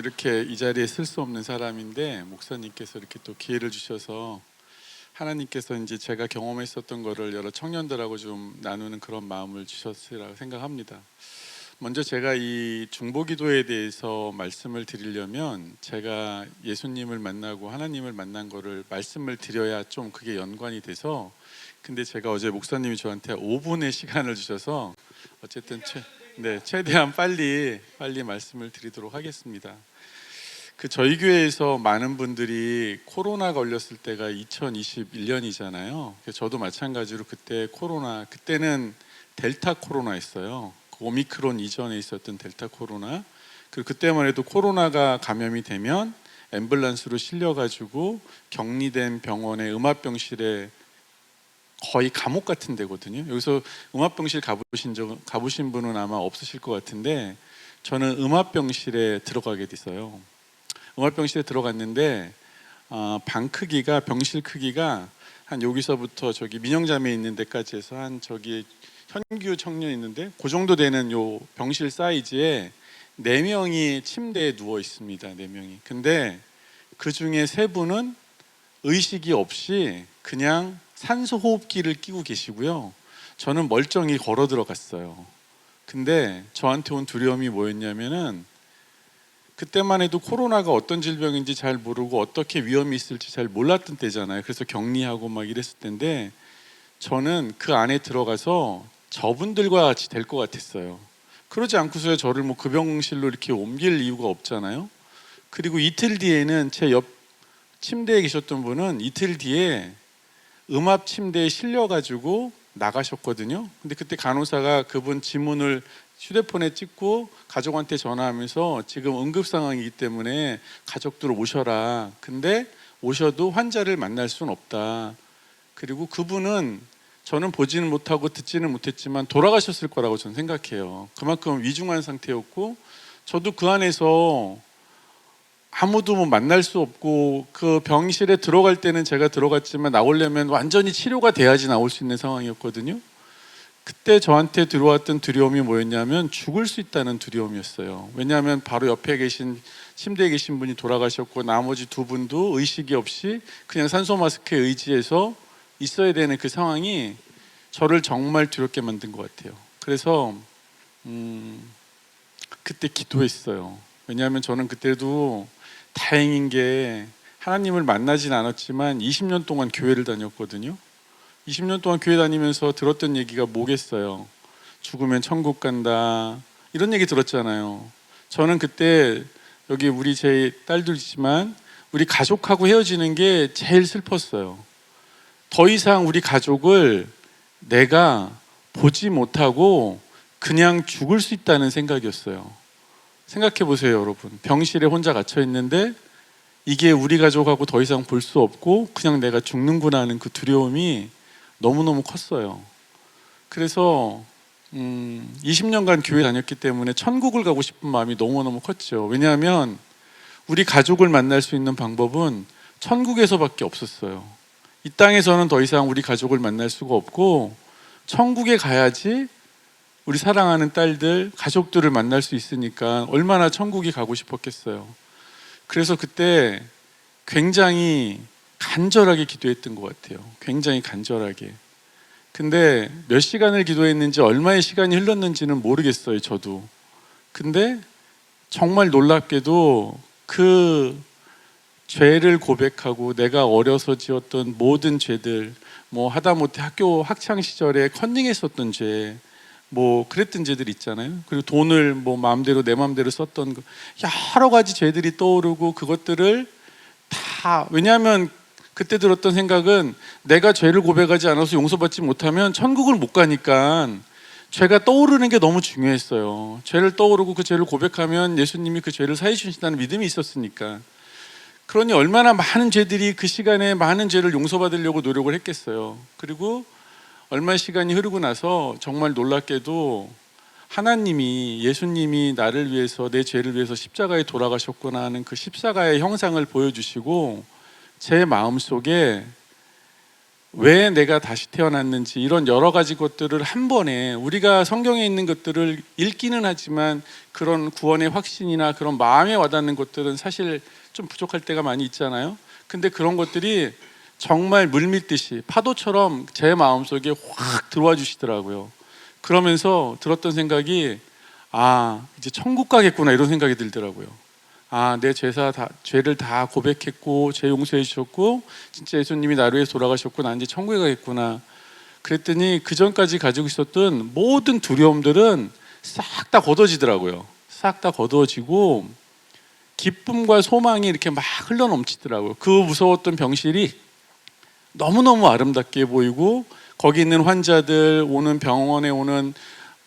이렇게 이 자리에 쓸 수 없는 사람인데 목사님께서 이렇게 또 기회를 주셔서 하나님께서 이제 제가 경험했었던 거를 여러 청년들하고 좀 나누는 그런 마음을 주셨으리라고 생각합니다. 먼저 제가 이 중보기도에 대해서 말씀을 드리려면 제가 예수님을 만나고 하나님을 만난 거를 말씀을 드려야 좀 그게 연관이 돼서, 근데 제가 어제 목사님이 저한테 5분의 시간을 주셔서 어쨌든 최대한 빨리 말씀을 드리도록 하겠습니다. 저희 교회에서 많은 분들이 코로나 걸렸을 때가 2021년이잖아요. 저도 마찬가지로 그때는 델타 코로나였어요. 오미크론 이전에 있었던 델타 코로나. 그리고 그때만 해도 코로나가 감염이 되면 앰뷸런스로 실려가지고 격리된 병원의 음압병실에 거의 감옥 같은 데거든요. 여기서 음압병실 가보신 분은 아마 없으실 것 같은데, 저는 음압병실에 들어가게 됐어요. 음압병실에 들어갔는데 병실 크기가 한 여기서부터 저기 민영자매 있는 데까지 해서 한 저기 현규 청년 있는데 그 정도 되는 요 병실 사이즈에 4명이 침대에 누워 있습니다. 4명이. 근데 그 중에 3분은 의식이 없이 그냥 산소 호흡기를 끼고 계시고요. 저는 멀쩡히 걸어 들어갔어요. 근데 저한테 온 두려움이 뭐였냐면은, 그때만 해도 코로나가 어떤 질병인지 잘 모르고 어떻게 위험이 있을지 잘 몰랐던 때잖아요. 그래서 격리하고 막 이랬을 텐데, 저는 그 안에 들어가서 저분들과 같이 될 것 같았어요. 그러지 않고서야 저를 그 병실로 이렇게 옮길 이유가 없잖아요. 그리고 이틀 뒤에는 제 옆 침대에 계셨던 분은 이틀 뒤에 음압 침대에 실려가지고 나가셨거든요. 근데 그때 간호사가 그분 지문을 휴대폰에 찍고 가족한테 전화하면서 지금 응급 상황이기 때문에 가족들 오셔라. 근데 오셔도 환자를 만날 수는 없다. 그리고 그분은 저는 보지는 못하고 듣지는 못했지만 돌아가셨을 거라고 저는 생각해요. 그만큼 위중한 상태였고, 저도 그 안에서 아무도 만날 수 없고, 그 병실에 들어갈 때는 제가 들어갔지만 나오려면 완전히 치료가 돼야지 나올 수 있는 상황이었거든요. 그때 저한테 들어왔던 두려움이 뭐였냐면 죽을 수 있다는 두려움이었어요. 왜냐하면 바로 옆에 계신 침대에 계신 분이 돌아가셨고, 나머지 2분도 의식이 없이 그냥 산소 마스크에 의지해서 있어야 되는 그 상황이 저를 정말 두렵게 만든 것 같아요. 그래서 그때 기도했어요. 왜냐하면 저는 그때도 다행인 게 하나님을 만나진 않았지만 20년 동안 교회를 다녔거든요. 20년 동안 교회 다니면서 들었던 얘기가 뭐겠어요. 죽으면 천국 간다, 이런 얘기 들었잖아요. 저는 그때 여기 우리 제 딸도 있지만 우리 가족하고 헤어지는 게 제일 슬펐어요. 더 이상 우리 가족을 내가 보지 못하고 그냥 죽을 수 있다는 생각이었어요. 생각해 보세요, 여러분. 병실에 혼자 갇혀 있는데 이게 우리 가족하고 더 이상 볼 수 없고 그냥 내가 죽는구나 하는 그 두려움이 너무너무 컸어요. 그래서 20년간 교회 다녔기 때문에 천국을 가고 싶은 마음이 너무너무 컸죠. 왜냐하면 우리 가족을 만날 수 있는 방법은 천국에서밖에 없었어요. 이 땅에서는 더 이상 우리 가족을 만날 수가 없고, 천국에 가야지 우리 사랑하는 딸들, 가족들을 만날 수 있으니까 얼마나 천국이 가고 싶었겠어요. 그래서 그때 굉장히 간절하게 기도했던 것 같아요. 굉장히 간절하게. 근데 몇 시간을 기도했는지 얼마의 시간이 흘렀는지는 모르겠어요, 저도. 근데 정말 놀랍게도 그 죄를 고백하고 내가 어려서 지었던 모든 죄들, 하다못해 학교 학창 시절에 컨닝했었던 죄, 그랬던 죄들 있잖아요. 그리고 돈을 마음대로 내 마음대로 썼던 거, 여러 가지 죄들이 떠오르고, 그것들을 다, 왜냐하면 그때 들었던 생각은 내가 죄를 고백하지 않아서 용서받지 못하면 천국을 못 가니까 죄가 떠오르는 게 너무 중요했어요. 죄를 떠오르고 그 죄를 고백하면 예수님이 그 죄를 사해 주신다는 믿음이 있었으니까. 그러니 얼마나 많은 죄들이 그 시간에 많은 죄를 용서받으려고 노력을 했겠어요. 그리고 얼마 시간이 흐르고 나서 정말 놀랍게도 하나님이, 예수님이 나를 위해서, 내 죄를 위해서 십자가에 돌아가셨구나 하는 그 십자가의 형상을 보여주시고, 제 마음속에 왜 내가 다시 태어났는지 이런 여러 가지 것들을 한 번에 우리가 성경에 있는 것들을 읽기는 하지만 그런 구원의 확신이나 그런 마음에 와닿는 것들은 사실 좀 부족할 때가 많이 있잖아요. 근데 그런 것들이 정말 물밀듯이 파도처럼 제 마음속에 확 들어와 주시더라고요. 그러면서 들었던 생각이 이제 천국 가겠구나 이런 생각이 들더라고요. 내 죄를 다 고백했고 죄 용서해 주셨고 진짜 예수님이 나를 위해서 돌아가셨고 나 이제 천국에 가겠구나. 그랬더니 그 전까지 가지고 있었던 모든 두려움들은 싹 다 걷어지더라고요. 싹 다 걷어지고 기쁨과 소망이 이렇게 막 흘러 넘치더라고요. 그 무서웠던 병실이 너무너무 아름답게 보이고 거기 있는 환자들, 오는 병원에 오는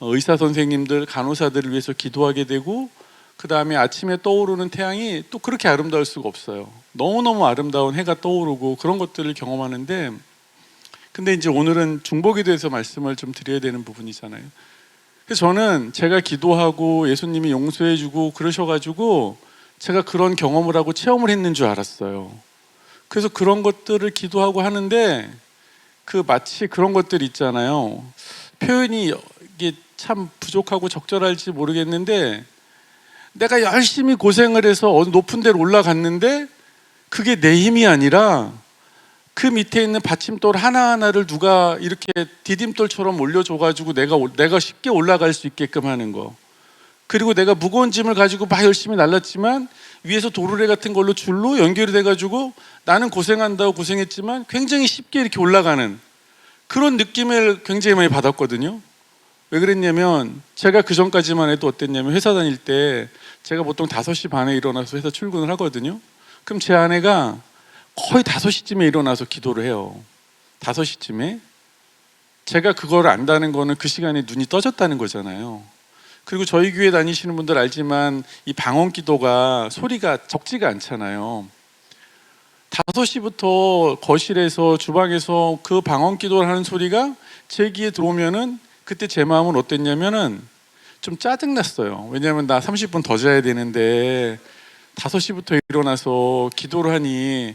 의사 선생님들, 간호사들을 위해서 기도하게 되고 그 다음에 아침에 떠오르는 태양이 또 그렇게 아름다울 수가 없어요. 너무너무 아름다운 해가 떠오르고 그런 것들을 경험하는데, 근데 이제 오늘은 중보기에 대해서 말씀을 좀 드려야 되는 부분이잖아요. 그래서 저는 제가 기도하고 예수님이 용서해주고 그러셔가지고 제가 그런 경험을 하고 체험을 했는 줄 알았어요. 그래서 그런 것들을 기도하고 하는데 마치 그런 것들 있잖아요. 표현이 이게 참 부족하고 적절할지 모르겠는데 내가 열심히 고생을 해서 어느 높은 데로 올라갔는데 그게 내 힘이 아니라 그 밑에 있는 받침돌 하나하나를 누가 이렇게 디딤돌처럼 올려줘가지고 내가 쉽게 올라갈 수 있게끔 하는 거. 그리고 내가 무거운 짐을 가지고 막 열심히 날랐지만 위에서 도르래 같은 걸로 줄로 연결이 돼가지고 나는 고생한다고 고생했지만 굉장히 쉽게 이렇게 올라가는 그런 느낌을 굉장히 많이 받았거든요. 왜 그랬냐면 제가 그 전까지만 해도 어땠냐면 회사 다닐 때 제가 보통 5시 반에 일어나서 회사 출근을 하거든요. 그럼 제 아내가 거의 5시쯤에 일어나서 기도를 해요. 5시쯤에. 제가 그걸 안다는 거는 그 시간에 눈이 떠졌다는 거잖아요. 그리고 저희 교회 다니시는 분들 알지만 이 방언 기도가 소리가 적지가 않잖아요. 5시부터 거실에서 주방에서 그 방언 기도를 하는 소리가 제 귀에 들어오면은 그때 제 마음은 어땠냐면은 좀 짜증났어요. 왜냐하면 나 30분 더 자야 되는데 5시부터 일어나서 기도를 하니.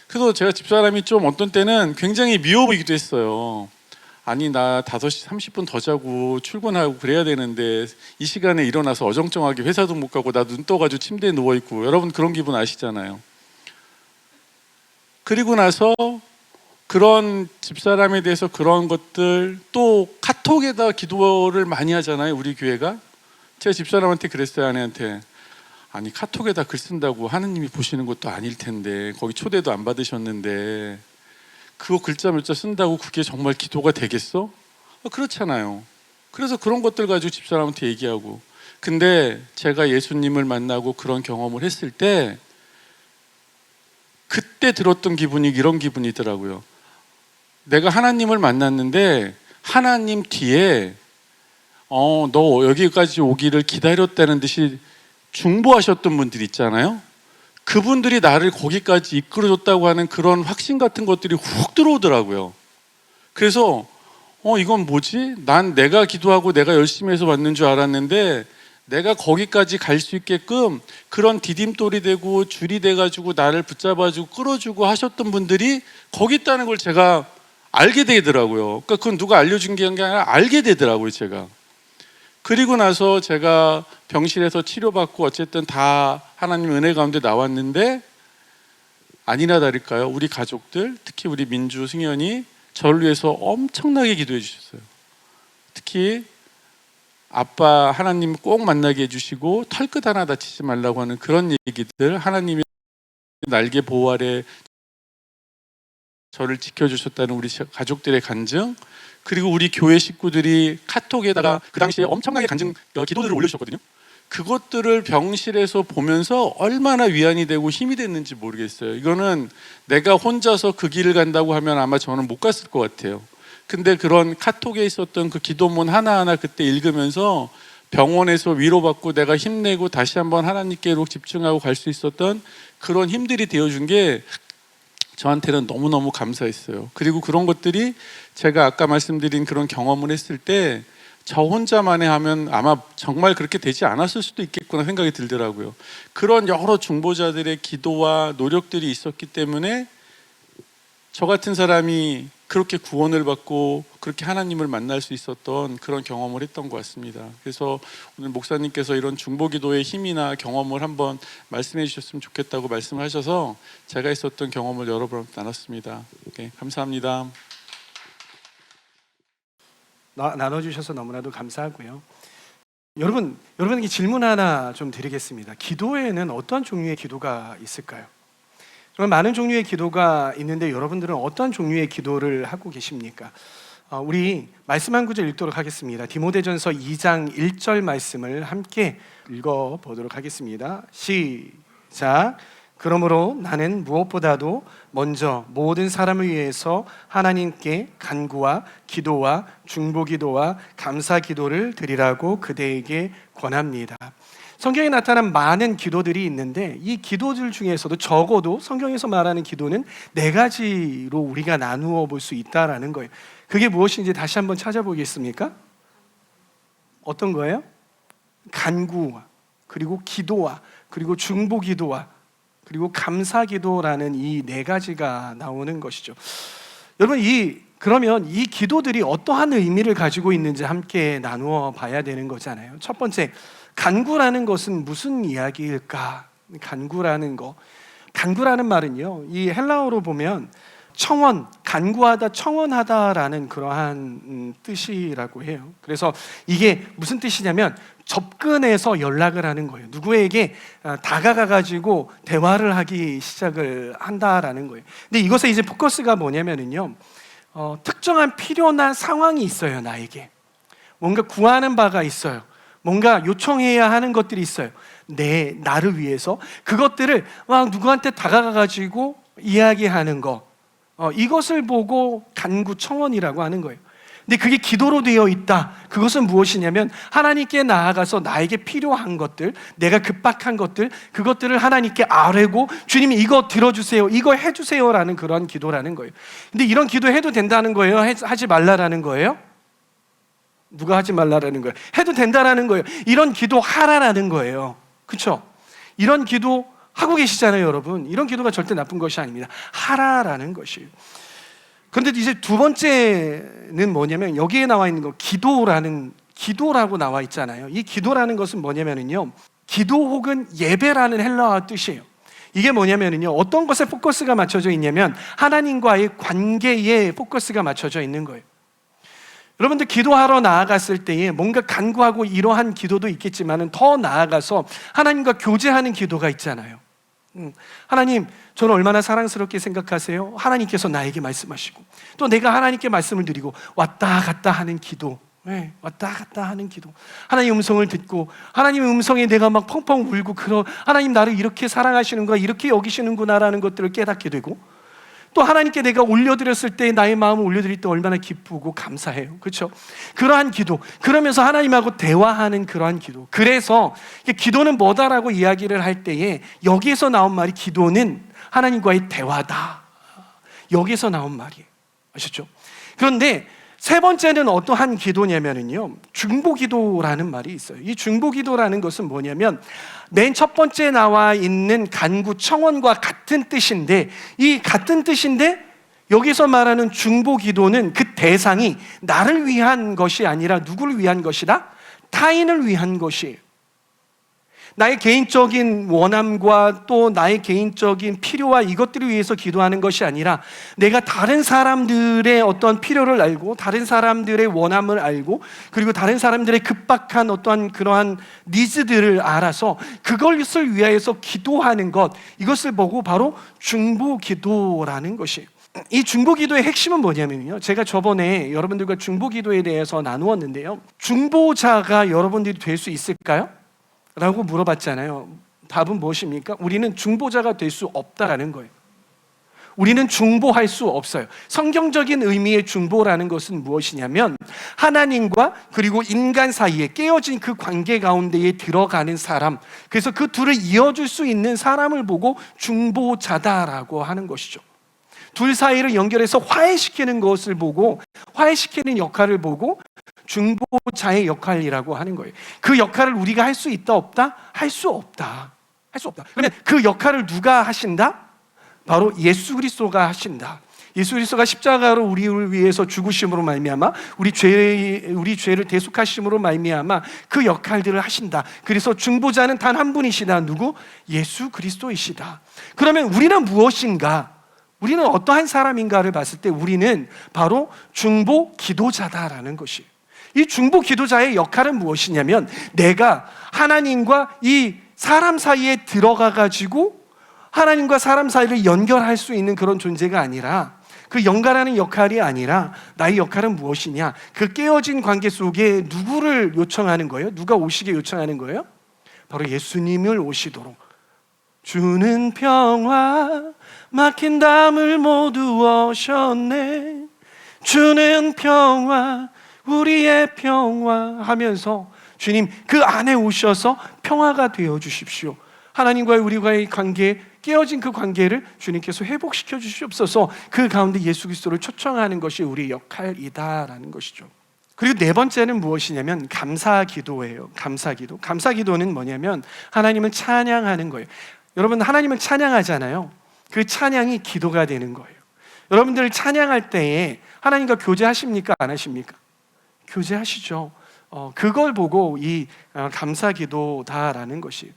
그래서 제가 집사람이 좀 어떤 때는 굉장히 미워 보이기도 했어요. 아니 나 5시 30분 더 자고 출근하고 그래야 되는데 이 시간에 일어나서 어정쩡하게 회사도 못 가고 나 눈 떠가지고 침대에 누워있고. 여러분 그런 기분 아시잖아요. 그리고 나서 그런 집사람에 대해서 그런 것들 또 카톡에다 기도를 많이 하잖아요. 우리 교회가. 제가 집사람한테 그랬어요. 아내한테. 아니 카톡에다 글 쓴다고 하느님이 보시는 것도 아닐 텐데 거기 초대도 안 받으셨는데 그거 글자 몇 자 쓴다고 그게 정말 기도가 되겠어? 그렇잖아요. 그래서 그런 것들 가지고 집사람한테 얘기하고. 근데 제가 예수님을 만나고 그런 경험을 했을 때 그때 들었던 기분이 이런 기분이더라고요. 내가 하나님을 만났는데 하나님 뒤에 너 여기까지 오기를 기다렸다는 듯이 중보하셨던 분들 있잖아요. 그분들이 나를 거기까지 이끌어줬다고 하는 그런 확신 같은 것들이 훅 들어오더라고요. 그래서 이건 뭐지? 난 내가 기도하고 내가 열심히 해서 왔는 줄 알았는데 내가 거기까지 갈 수 있게끔 그런 디딤돌이 되고 줄이 돼가지고 나를 붙잡아주고 끌어주고 하셨던 분들이 거기 있다는 걸 제가 알게 되더라고요. 그러니까 그건 누가 알려준 게 아니라 알게 되더라고요, 제가. 그리고 나서 제가 병실에서 치료받고 어쨌든 다 하나님 은혜 가운데 나왔는데 아니나 다를까요? 우리 가족들, 특히 우리 민주, 승현이 저를 위해서 엄청나게 기도해 주셨어요. 특히 아빠 하나님 꼭 만나게 해주시고 털끝 하나 다치지 말라고 하는 그런 얘기들, 하나님이 날개 보호 아래 저를 지켜주셨다는 우리 가족들의 간증, 그리고 우리 교회 식구들이 카톡에다가 그 당시에 엄청나게 간증 기도들을 올려주셨거든요. 그것들을 병실에서 보면서 얼마나 위안이 되고 힘이 됐는지 모르겠어요. 이거는 내가 혼자서 그 길을 간다고 하면 아마 저는 못 갔을 것 같아요. 근데 그런 카톡에 있었던 그 기도문 하나하나 그때 읽으면서 병원에서 위로받고 내가 힘내고 다시 한번 하나님께로 집중하고 갈 수 있었던 그런 힘들이 되어준 게 저한테는 너무너무 감사했어요. 그리고 그런 것들이 제가 아까 말씀드린 그런 경험을 했을 때 저 혼자만에 하면 아마 정말 그렇게 되지 않았을 수도 있겠구나 생각이 들더라고요. 그런 여러 중보자들의 기도와 노력들이 있었기 때문에 저 같은 사람이 그렇게 구원을 받고 그렇게 하나님을 만날 수 있었던 그런 경험을 했던 것 같습니다. 그래서 오늘 목사님께서 이런 중보기도의 힘이나 경험을 한번 말씀해 주셨으면 좋겠다고 말씀을 하셔서 제가 있었던 경험을 여러분과 나눴습니다. 네, 감사합니다. 나눠주셔서 너무나도 감사하고요. 여러분에게 질문 하나 좀 드리겠습니다. 기도에는 어떤 종류의 기도가 있을까요? 정말 많은 종류의 기도가 있는데 여러분들은 어떤 종류의 기도를 하고 계십니까? 우리 말씀 한 구절 읽도록 하겠습니다. 디모데전서 2장 1절 말씀을 함께 읽어보도록 하겠습니다. 시작. 그러므로 나는 무엇보다도 먼저 모든 사람을 위해서 하나님께 간구와 기도와 중보기도와 감사기도를 드리라고 그대에게 권합니다. 성경에 나타난 많은 기도들이 있는데 이 기도들 중에서도 적어도 성경에서 말하는 기도는 4가지로 우리가 나누어 볼 수 있다라는 거예요. 그게 무엇인지 다시 한번 찾아보겠습니까? 어떤 거예요? 간구와 그리고 기도와 그리고 중보기도와 그리고 감사기도라는 이 4가지가 나오는 것이죠. 여러분, 그러면 이 기도들이 어떠한 의미를 가지고 있는지 함께 나누어 봐야 되는 거잖아요. 첫 번째, 간구라는 것은 무슨 이야기일까? 간구라는 말은요, 이 헬라어로 보면 청원, 간구하다, 청원하다라는 그러한 뜻이라고 해요. 그래서 이게 무슨 뜻이냐면 접근해서 연락을 하는 거예요. 누구에게 다가가가지고 대화를 하기 시작을 한다라는 거예요. 근데 이것의 이제 포커스가 뭐냐면요, 특정한 필요나 상황이 있어요. 나에게 뭔가 구하는 바가 있어요. 뭔가 요청해야 하는 것들이 있어요. 나를 위해서 그것들을 막 누구한테 다가가가지고 이야기하는 거, 이것을 보고 간구 청원이라고 하는 거예요. 근데 그게 기도로 되어 있다. 그것은 무엇이냐면 하나님께 나아가서 나에게 필요한 것들, 내가 급박한 것들, 그것들을 하나님께 아뢰고 주님이 이거 들어주세요, 이거 해주세요라는 그런 기도라는 거예요. 근데 이런 기도 해도 된다는 거예요? 하지 말라라는 거예요? 누가 하지 말라라는 거예요? 해도 된다라는 거예요. 이런 기도 하라라는 거예요. 그렇죠? 이런 기도 하고 계시잖아요, 여러분. 이런 기도가 절대 나쁜 것이 아닙니다. 하라라는 것이에요. 그런데 이제 두 번째는 뭐냐면 여기에 나와 있는 거 기도라고 나와 있잖아요. 이 기도라는 것은 뭐냐면요, 기도 혹은 예배라는 헬라어 뜻이에요. 이게 뭐냐면요, 어떤 것에 포커스가 맞춰져 있냐면 하나님과의 관계에 포커스가 맞춰져 있는 거예요. 여러분들 기도하러 나아갔을 때에 뭔가 간구하고 이러한 기도도 있겠지만 더 나아가서 하나님과 교제하는 기도가 있잖아요. 하나님, 저는 얼마나 사랑스럽게 생각하세요? 하나님께서 나에게 말씀하시고 또 내가 하나님께 말씀을 드리고 왔다 갔다 하는 기도, 왔다 갔다 하는 기도, 하나님의 음성을 듣고 하나님의 음성에 내가 막 펑펑 울고 하나님 나를 이렇게 사랑하시는구나, 이렇게 여기시는구나라는 것들을 깨닫게 되고 또 하나님께 내가 올려드렸을 때 나의 마음을 올려드릴 때 얼마나 기쁘고 감사해요. 그렇죠? 그러한 기도, 그러면서 하나님하고 대화하는 그러한 기도. 그래서 기도는 뭐다라고 이야기를 할 때에 여기에서 나온 말이 기도는 하나님과의 대화다, 여기에서 나온 말이에요. 아셨죠? 그런데 세 번째는 어떠한 기도냐면요, 중보기도라는 말이 있어요. 이 중보기도라는 것은 뭐냐면 맨 첫 번째 나와 있는 간구 청원과 같은 뜻인데, 이 같은 뜻인데 여기서 말하는 중보기도는 그 대상이 나를 위한 것이 아니라 누구를 위한 것이다? 타인을 위한 것이에요. 나의 개인적인 원함과 또 나의 개인적인 필요와 이것들을 위해서 기도하는 것이 아니라 내가 다른 사람들의 어떤 필요를 알고 다른 사람들의 원함을 알고 그리고 다른 사람들의 급박한 어떠한 그러한 니즈들을 알아서 그것을 위하여서 기도하는 것, 이것을 보고 바로 중보기도라는 것이에요. 이 중보기도의 핵심은 뭐냐면요, 제가 저번에 여러분들과 중보기도에 대해서 나누었는데요, 중보자가 여러분들이 될 수 있을까요? 라고 물어봤잖아요. 답은 무엇입니까? 우리는 중보자가 될 수 없다라는 거예요. 우리는 중보할 수 없어요. 성경적인 의미의 중보라는 것은 무엇이냐면 하나님과 그리고 인간 사이에 깨어진 그 관계 가운데에 들어가는 사람, 그래서 그 둘을 이어줄 수 있는 사람을 보고 중보자다라고 하는 것이죠. 둘 사이를 연결해서 화해시키는 것을 보고, 화해시키는 역할을 보고 중보자의 역할이라고 하는 거예요. 그 역할을 우리가 할 수 있다 없다? 할 수 없다. 할 수 없다. 그런데 그 역할을 누가 하신다? 바로 예수 그리스도가 하신다. 예수 그리스도가 십자가로 우리를 위해서 죽으심으로 말미암아 우리 죄를 대속하심으로 말미암아 그 역할들을 하신다. 그래서 중보자는 단 한 분이시다. 누구? 예수 그리스도이시다. 그러면 우리는 무엇인가? 우리는 어떠한 사람인가를 봤을 때 우리는 바로 중보 기도자다라는 것이에요. 이 중보 기도자의 역할은 무엇이냐면 내가 하나님과 이 사람 사이에 들어가 가지고 하나님과 사람 사이를 연결할 수 있는 그런 존재가 아니라, 그 연결하는 역할이 아니라 나의 역할은 무엇이냐? 그 깨어진 관계 속에 누구를 요청하는 거예요? 누가 오시게 요청하는 거예요? 바로 예수님을 오시도록. 주는 평화 막힌 담을 모두 오셨네. 주는 평화 우리의 평화 하면서 주님 그 안에 오셔서 평화가 되어 주십시오. 하나님과의 우리와의 관계, 깨어진 그 관계를 주님께서 회복시켜 주시옵소서. 그 가운데 예수 그리스도를 초청하는 것이 우리의 역할이다라는 것이죠. 그리고 네 번째는 무엇이냐면 감사기도예요. 감사기도. 감사기도는 뭐냐면 하나님을 찬양하는 거예요. 여러분, 하나님을 찬양하잖아요. 그 찬양이 기도가 되는 거예요. 여러분들 찬양할 때에 하나님과 교제하십니까? 안 하십니까? 교제하시죠. 그걸 보고 이 감사기도다라는 것이,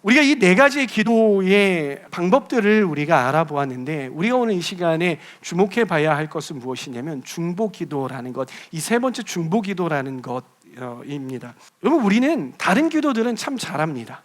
우리가 이 네 가지의 기도의 방법들을 우리가 알아보았는데, 우리가 오늘 이 시간에 주목해 봐야 할 것은 무엇이냐면 중보기도라는 것, 이 세 번째 중보기도라는 것입니다. 여러분, 우리는 다른 기도들은 참 잘합니다.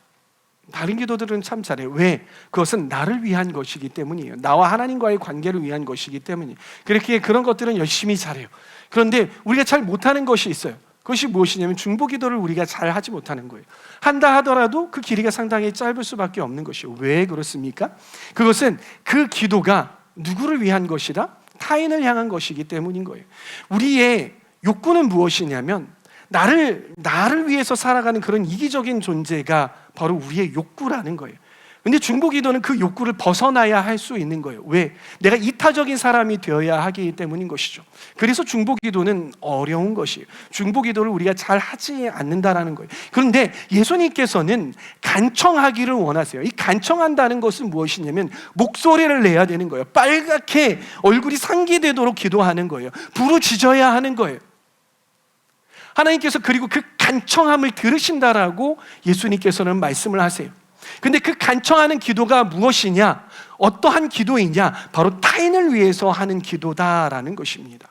다른 기도들은 참 잘해요. 왜? 그것은 나를 위한 것이기 때문이에요. 나와 하나님과의 관계를 위한 것이기 때문이에요. 그렇게 그런 것들은 열심히 잘해요. 그런데 우리가 잘 못하는 것이 있어요. 그것이 무엇이냐면 중보기도를 우리가 잘 하지 못하는 거예요. 한다 하더라도 그 길이가 상당히 짧을 수밖에 없는 것이에요. 왜 그렇습니까? 그것은 그 기도가 누구를 위한 것이다? 타인을 향한 것이기 때문인 거예요. 우리의 욕구는 무엇이냐면 나를 위해서 살아가는 그런 이기적인 존재가 바로 우리의 욕구라는 거예요. 근데 중보기도는 그 욕구를 벗어나야 할 수 있는 거예요. 왜? 내가 이타적인 사람이 되어야 하기 때문인 것이죠. 그래서 중보기도는 어려운 것이에요. 중보기도를 우리가 잘 하지 않는다라는 거예요. 그런데 예수님께서는 간청하기를 원하세요. 이 간청한다는 것은 무엇이냐면 목소리를 내야 되는 거예요. 빨갛게 얼굴이 상기되도록 기도하는 거예요. 부르짖어야 하는 거예요. 하나님께서 그리고 그 간청함을 들으신다라고 예수님께서는 말씀을 하세요. 근데 그 간청하는 기도가 무엇이냐? 어떠한 기도이냐? 바로 타인을 위해서 하는 기도다라는 것입니다.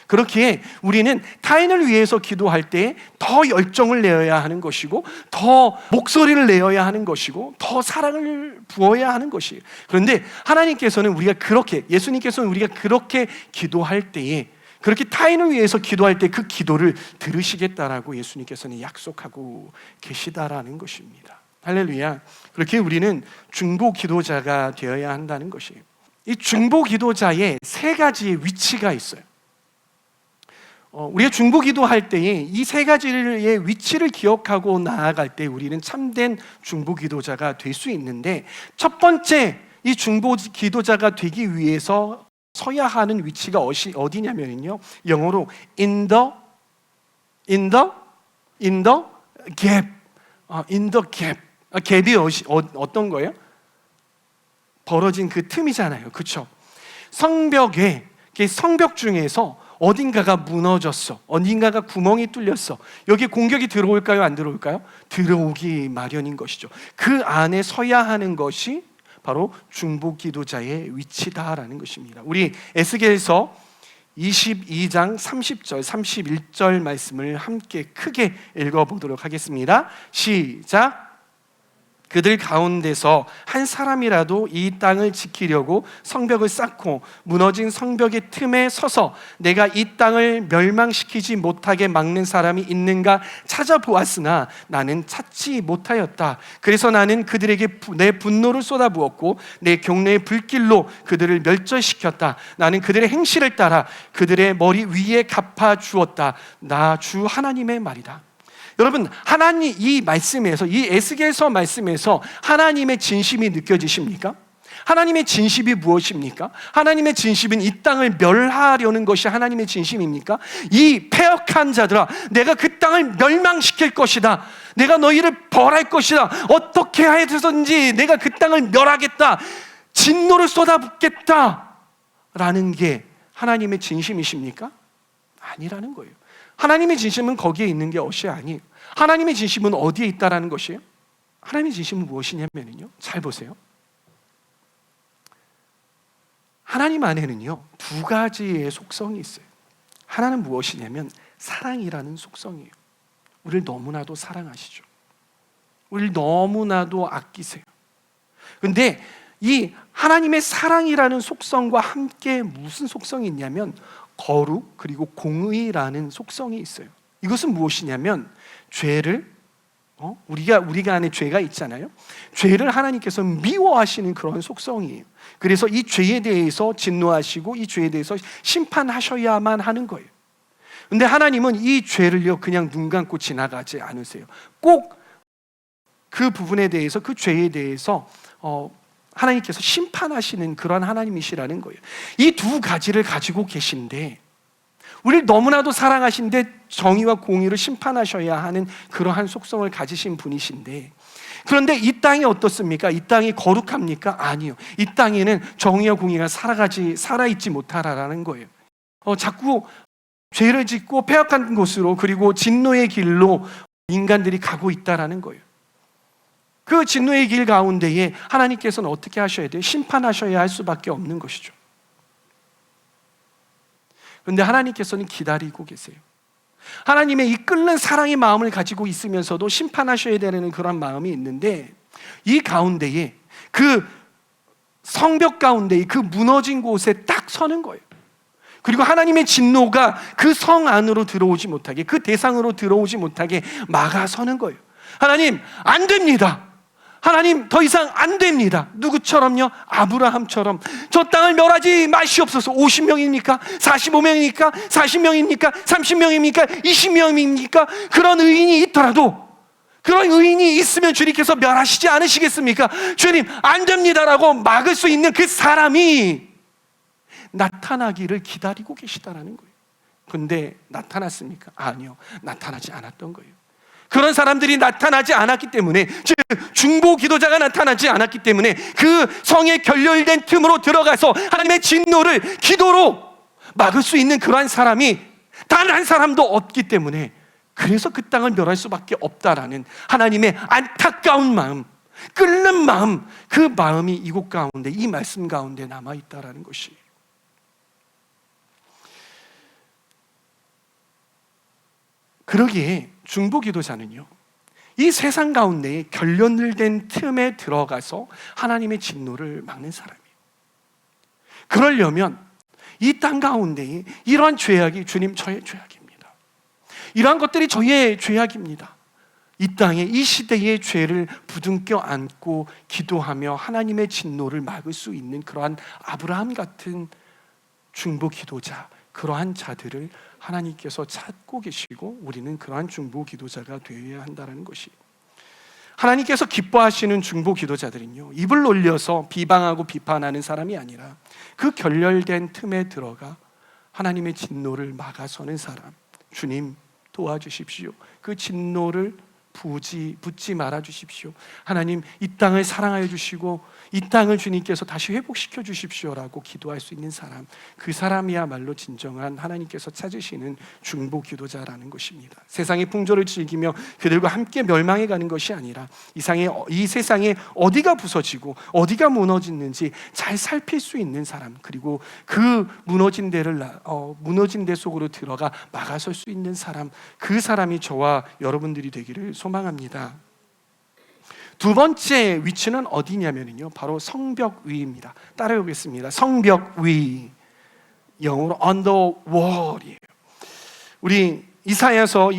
그렇기에 우리는 타인을 위해서 기도할 때 더 열정을 내어야 하는 것이고, 더 목소리를 내어야 하는 것이고, 더 사랑을 부어야 하는 것이에요. 그런데 하나님께서는 예수님께서는 우리가 그렇게 기도할 때에, 그렇게 타인을 위해서 기도할 때 그 기도를 들으시겠다라고 예수님께서는 약속하고 계시다라는 것입니다. 할렐루야. 그렇게 우리는 중보 기도자가 되어야 한다는 것이에요. 이 중보 기도자의 세 가지의 위치가 있어요. 우리가 중보 기도할 때에 이 세 가지의 위치를 기억하고 나아갈 때 우리는 참된 중보 기도자가 될 수 있는데, 첫 번째 이 중보 기도자가 되기 위해서 서야 하는 위치가 어디냐면요, 영어로 in the gap. in the gap. 갭이 어떤 거예요? 벌어진 그 틈이잖아요. 그렇죠? 성벽 중에서 어딘가가 무너졌어. 어딘가가 구멍이 뚫렸어. 여기에 공격이 들어올까요? 안 들어올까요? 들어오기 마련인 것이죠. 그 안에 서야 하는 것이 바로 중보 기도자의 위치다라는 것입니다. 우리 에스겔서 22장 30절, 31절 말씀을 함께 크게 읽어보도록 하겠습니다. 시작. 그들 가운데서 한 사람이라도 이 땅을 지키려고 성벽을 쌓고 무너진 성벽의 틈에 서서 내가 이 땅을 멸망시키지 못하게 막는 사람이 있는가 찾아보았으나 나는 찾지 못하였다. 그래서 나는 그들에게 내 분노를 쏟아부었고 내 경내의 불길로 그들을 멸절시켰다. 나는 그들의 행실을 따라 그들의 머리 위에 갚아 주었다. 나 주 하나님의 말이다. 여러분, 하나님 이 말씀에서, 이 에스겔서 말씀에서 하나님의 진심이 느껴지십니까? 하나님의 진심이 무엇입니까? 하나님의 진심은 이 땅을 멸하려는 것이 하나님의 진심입니까? 이 패역한 자들아, 내가 그 땅을 멸망시킬 것이다. 내가 너희를 벌할 것이다. 어떻게 해서든지 내가 그 땅을 멸하겠다. 진노를 쏟아붓겠다 라는 게 하나님의 진심이십니까? 아니라는 거예요. 하나님의 진심은 거기에 있는 게 것이 아니에요. 하나님의 진심은 어디에 있다라는 것이에요? 하나님의 진심은 무엇이냐면요, 잘 보세요. 하나님 안에는요, 두 가지의 속성이 있어요. 하나는 무엇이냐면 사랑이라는 속성이에요. 우리를 너무나도 사랑하시죠. 우리를 너무나도 아끼세요. 근데 이 하나님의 사랑이라는 속성과 함께 무슨 속성이 있냐면 거룩 그리고 공의라는 속성이 있어요. 이것은 무엇이냐면 죄를 우리가 안에 죄가 있잖아요. 죄를 하나님께서 미워하시는 그런 속성이에요. 그래서 이 죄에 대해서 진노하시고 이 죄에 대해서 심판하셔야만 하는 거예요. 근데 하나님은 이 죄를요 그냥 눈 감고 지나가지 않으세요. 꼭 그 부분에 대해서, 그 죄에 대해서 하나님께서 심판하시는 그런 하나님이시라는 거예요. 이 두 가지를 가지고 계신데 우리를 너무나도 사랑하신데 정의와 공의를 심판하셔야 하는 그러한 속성을 가지신 분이신데, 그런데 이 땅이 어떻습니까? 이 땅이 거룩합니까? 아니요. 이 땅에는 정의와 공의가 살아있지 못하라는 거예요. 자꾸 죄를 짓고 패역한 곳으로, 그리고 진노의 길로 인간들이 가고 있다라는 거예요. 그 진노의 길 가운데에 하나님께서는 어떻게 하셔야 돼요? 심판하셔야 할 수밖에 없는 것이죠. 그런데 하나님께서는 기다리고 계세요. 하나님의 이 끓는 사랑의 마음을 가지고 있으면서도 심판하셔야 되는 그런 마음이 있는데, 이 가운데에 그 성벽 가운데 그 무너진 곳에 딱 서는 거예요. 그리고 하나님의 진노가 그 성 안으로 들어오지 못하게, 그 대상으로 들어오지 못하게 막아서는 거예요. 하나님, 안 됩니다. 하나님, 더 이상 안 됩니다. 누구처럼요? 아브라함처럼 저 땅을 멸하지 마시옵소서. 50명입니까? 45명입니까? 40명입니까? 30명입니까? 20명입니까? 그런 의인이 있더라도, 그런 의인이 있으면 주님께서 멸하시지 않으시겠습니까? 주님, 안 됩니다라고 막을 수 있는 그 사람이 나타나기를 기다리고 계시다라는 거예요. 근데 나타났습니까? 아니요, 나타나지 않았던 거예요. 그런 사람들이 나타나지 않았기 때문에, 즉 중보 기도자가 나타나지 않았기 때문에 그 성의 결렬된 틈으로 들어가서 하나님의 진노를 기도로 막을 수 있는 그러한 사람이 단 한 사람도 없기 때문에, 그래서 그 땅을 멸할 수밖에 없다라는 하나님의 안타까운 마음, 끓는 마음, 그 마음이 이곳 가운데, 이 말씀 가운데 남아있다라는 것이. 그러기에 중보기도자는요, 이 세상 가운데 결연된 틈에 들어가서 하나님의 진노를 막는 사람이에요. 그러려면 이 땅 가운데 이러한 죄악이, 주님, 저의 죄악입니다, 이러한 것들이 저의 죄악입니다, 이 땅에, 이 시대의 죄를 부둥켜 안고 기도하며 하나님의 진노를 막을 수 있는 그러한 아브라함 같은 중보기도자, 그러한 자들을 하나님께서 찾고 계시고, 우리는 그러한 중보 기도자가 되어야 한다는 것이. 하나님께서 기뻐하시는 중보 기도자들은요, 입을 놀려서 비방하고 비판하는 사람이 아니라 그 결렬된 틈에 들어가 하나님의 진노를 막아서는 사람. 주님, 도와주십시오. 그 진노를 붙지 말아 주십시오. 하나님, 이 땅을 사랑하여 주시고 이 땅을 주님께서 다시 회복시켜 주십시오라고 기도할 수 있는 사람, 그 사람이야말로 진정한 하나님께서 찾으시는 중보 기도자라는 것입니다. 세상의 풍조를 즐기며 그들과 함께 멸망해 가는 것이 아니라 이 세상에 어디가 부서지고 어디가 무너지는지 잘 살필 수 있는 사람, 그리고 그 무너진 데 속으로 들어가 막아설 수 있는 사람, 그 사람이 저와 여러분들이 되기를 소망합니다. 두 번째 위치는 어디냐면요, 바로 성벽 위입니다. 따라오겠습니다. 성벽 위, 영어로 on the wall이에요. 우리 이사야서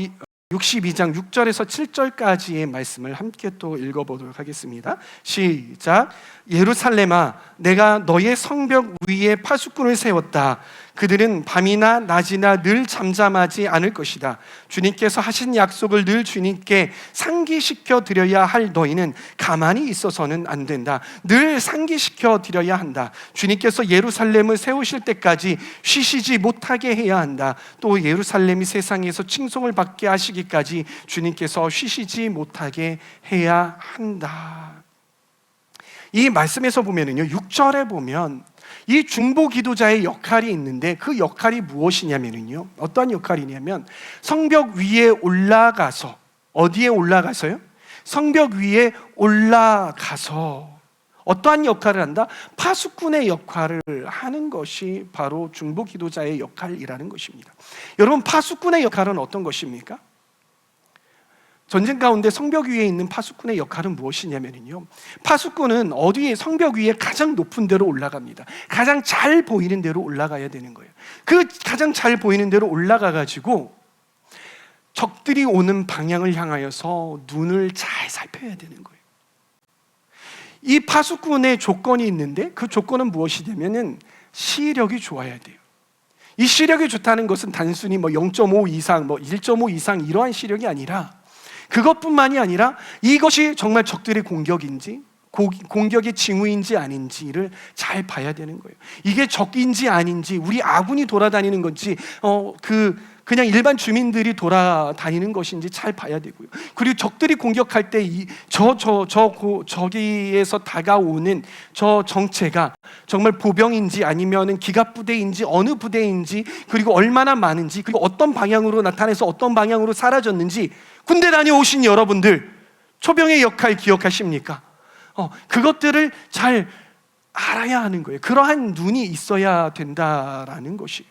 62장 6절에서 7절까지의 말씀을 함께 또 읽어보도록 하겠습니다. 시작. 예루살렘아, 내가 너의 성벽 위에 파수꾼을 세웠다. 그들은 밤이나 낮이나 늘 잠잠하지 않을 것이다. 주님께서 하신 약속을 늘 주님께 상기시켜 드려야 할 너희는 가만히 있어서는 안 된다. 늘 상기시켜 드려야 한다. 주님께서 예루살렘을 세우실 때까지 쉬시지 못하게 해야 한다. 또 예루살렘이 세상에서 칭송을 받게 하시기까지 주님께서 쉬시지 못하게 해야 한다. 이 말씀에서 보면은요, 6절에 보면 이 중보 기도자의 역할이 있는데 그 역할이 무엇이냐면요, 어떠한 역할이냐면 성벽 위에 올라가서, 어디에 올라가서요? 성벽 위에 올라가서 어떠한 역할을 한다? 파수꾼의 역할을 하는 것이 바로 중보 기도자의 역할이라는 것입니다. 여러분, 파수꾼의 역할은 어떤 것입니까? 전쟁 가운데 성벽 위에 있는 파수꾼의 역할은 무엇이냐면요, 파수꾼은 어디에, 성벽 위에 가장 높은 데로 올라갑니다. 가장 잘 보이는 데로 올라가야 되는 거예요. 그 가장 잘 보이는 데로 올라가 가지고 적들이 오는 방향을 향하여서 눈을 잘 살펴야 되는 거예요. 이 파수꾼의 조건이 있는데 그 조건은 무엇이냐면은 시력이 좋아야 돼요. 이 시력이 좋다는 것은 단순히 0.5 이상, 1.5 이상 이러한 시력이 아니라, 그것뿐만이 아니라 이것이 정말 적들의 공격인지 공격의 징후인지 아닌지를 잘 봐야 되는 거예요. 이게 적인지 아닌지, 우리 아군이 돌아다니는 건지, 그냥 일반 주민들이 돌아다니는 것인지 잘 봐야 되고요. 그리고 적들이 공격할 때 저기에서 다가오는 저 정체가 정말 보병인지 아니면은 기갑부대인지 어느 부대인지, 그리고 얼마나 많은지, 그리고 어떤 방향으로 나타나서 어떤 방향으로 사라졌는지, 군대 다녀오신 여러분들 초병의 역할 기억하십니까? 그것들을 잘 알아야 하는 거예요. 그러한 눈이 있어야 된다라는 것이.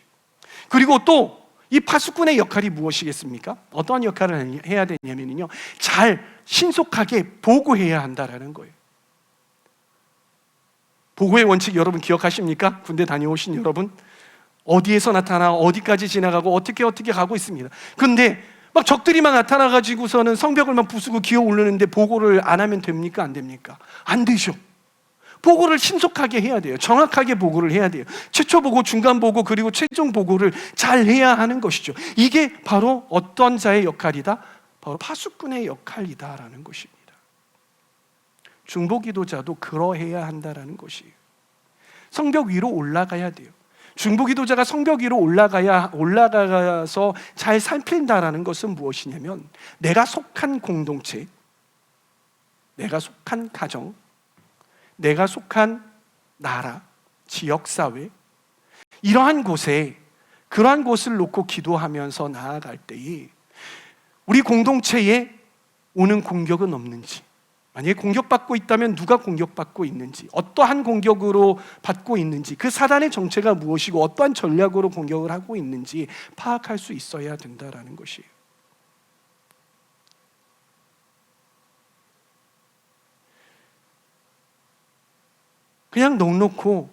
그리고 또 이 파수꾼의 역할이 무엇이겠습니까? 어떠한 역할을 해야 되냐면요, 잘 신속하게 보고해야 한다라는 거예요. 보고의 원칙 여러분 기억하십니까? 군대 다녀오신 여러분, 어디에서 나타나 어디까지 지나가고 어떻게 가고 있습니다. 그런데 막 적들이 막 나타나 가지고서는 성벽을 막 부수고 기어 오르는데 보고를 안 하면 됩니까? 안 됩니까? 안 되죠. 보고를 신속하게 해야 돼요. 정확하게 보고를 해야 돼요. 최초 보고, 중간 보고, 그리고 최종 보고를 잘 해야 하는 것이죠. 이게 바로 어떤 자의 역할이다? 바로 파수꾼의 역할이다라는 것입니다. 중보 기도자도 그러해야 한다라는 것이에요. 성벽 위로 올라가야 돼요. 중보 기도자가 성벽 위로 올라가서 잘 살핀다라는 것은 무엇이냐면, 내가 속한 공동체, 내가 속한 가정, 내가 속한 나라, 지역사회, 이러한 곳에, 그러한 곳을 놓고 기도하면서 나아갈 때에 우리 공동체에 오는 공격은 없는지, 만약에 공격받고 있다면 누가 공격받고 있는지, 어떠한 공격으로 받고 있는지, 그 사단의 정체가 무엇이고 어떠한 전략으로 공격을 하고 있는지 파악할 수 있어야 된다라는 것이에요. 그냥 넉넉고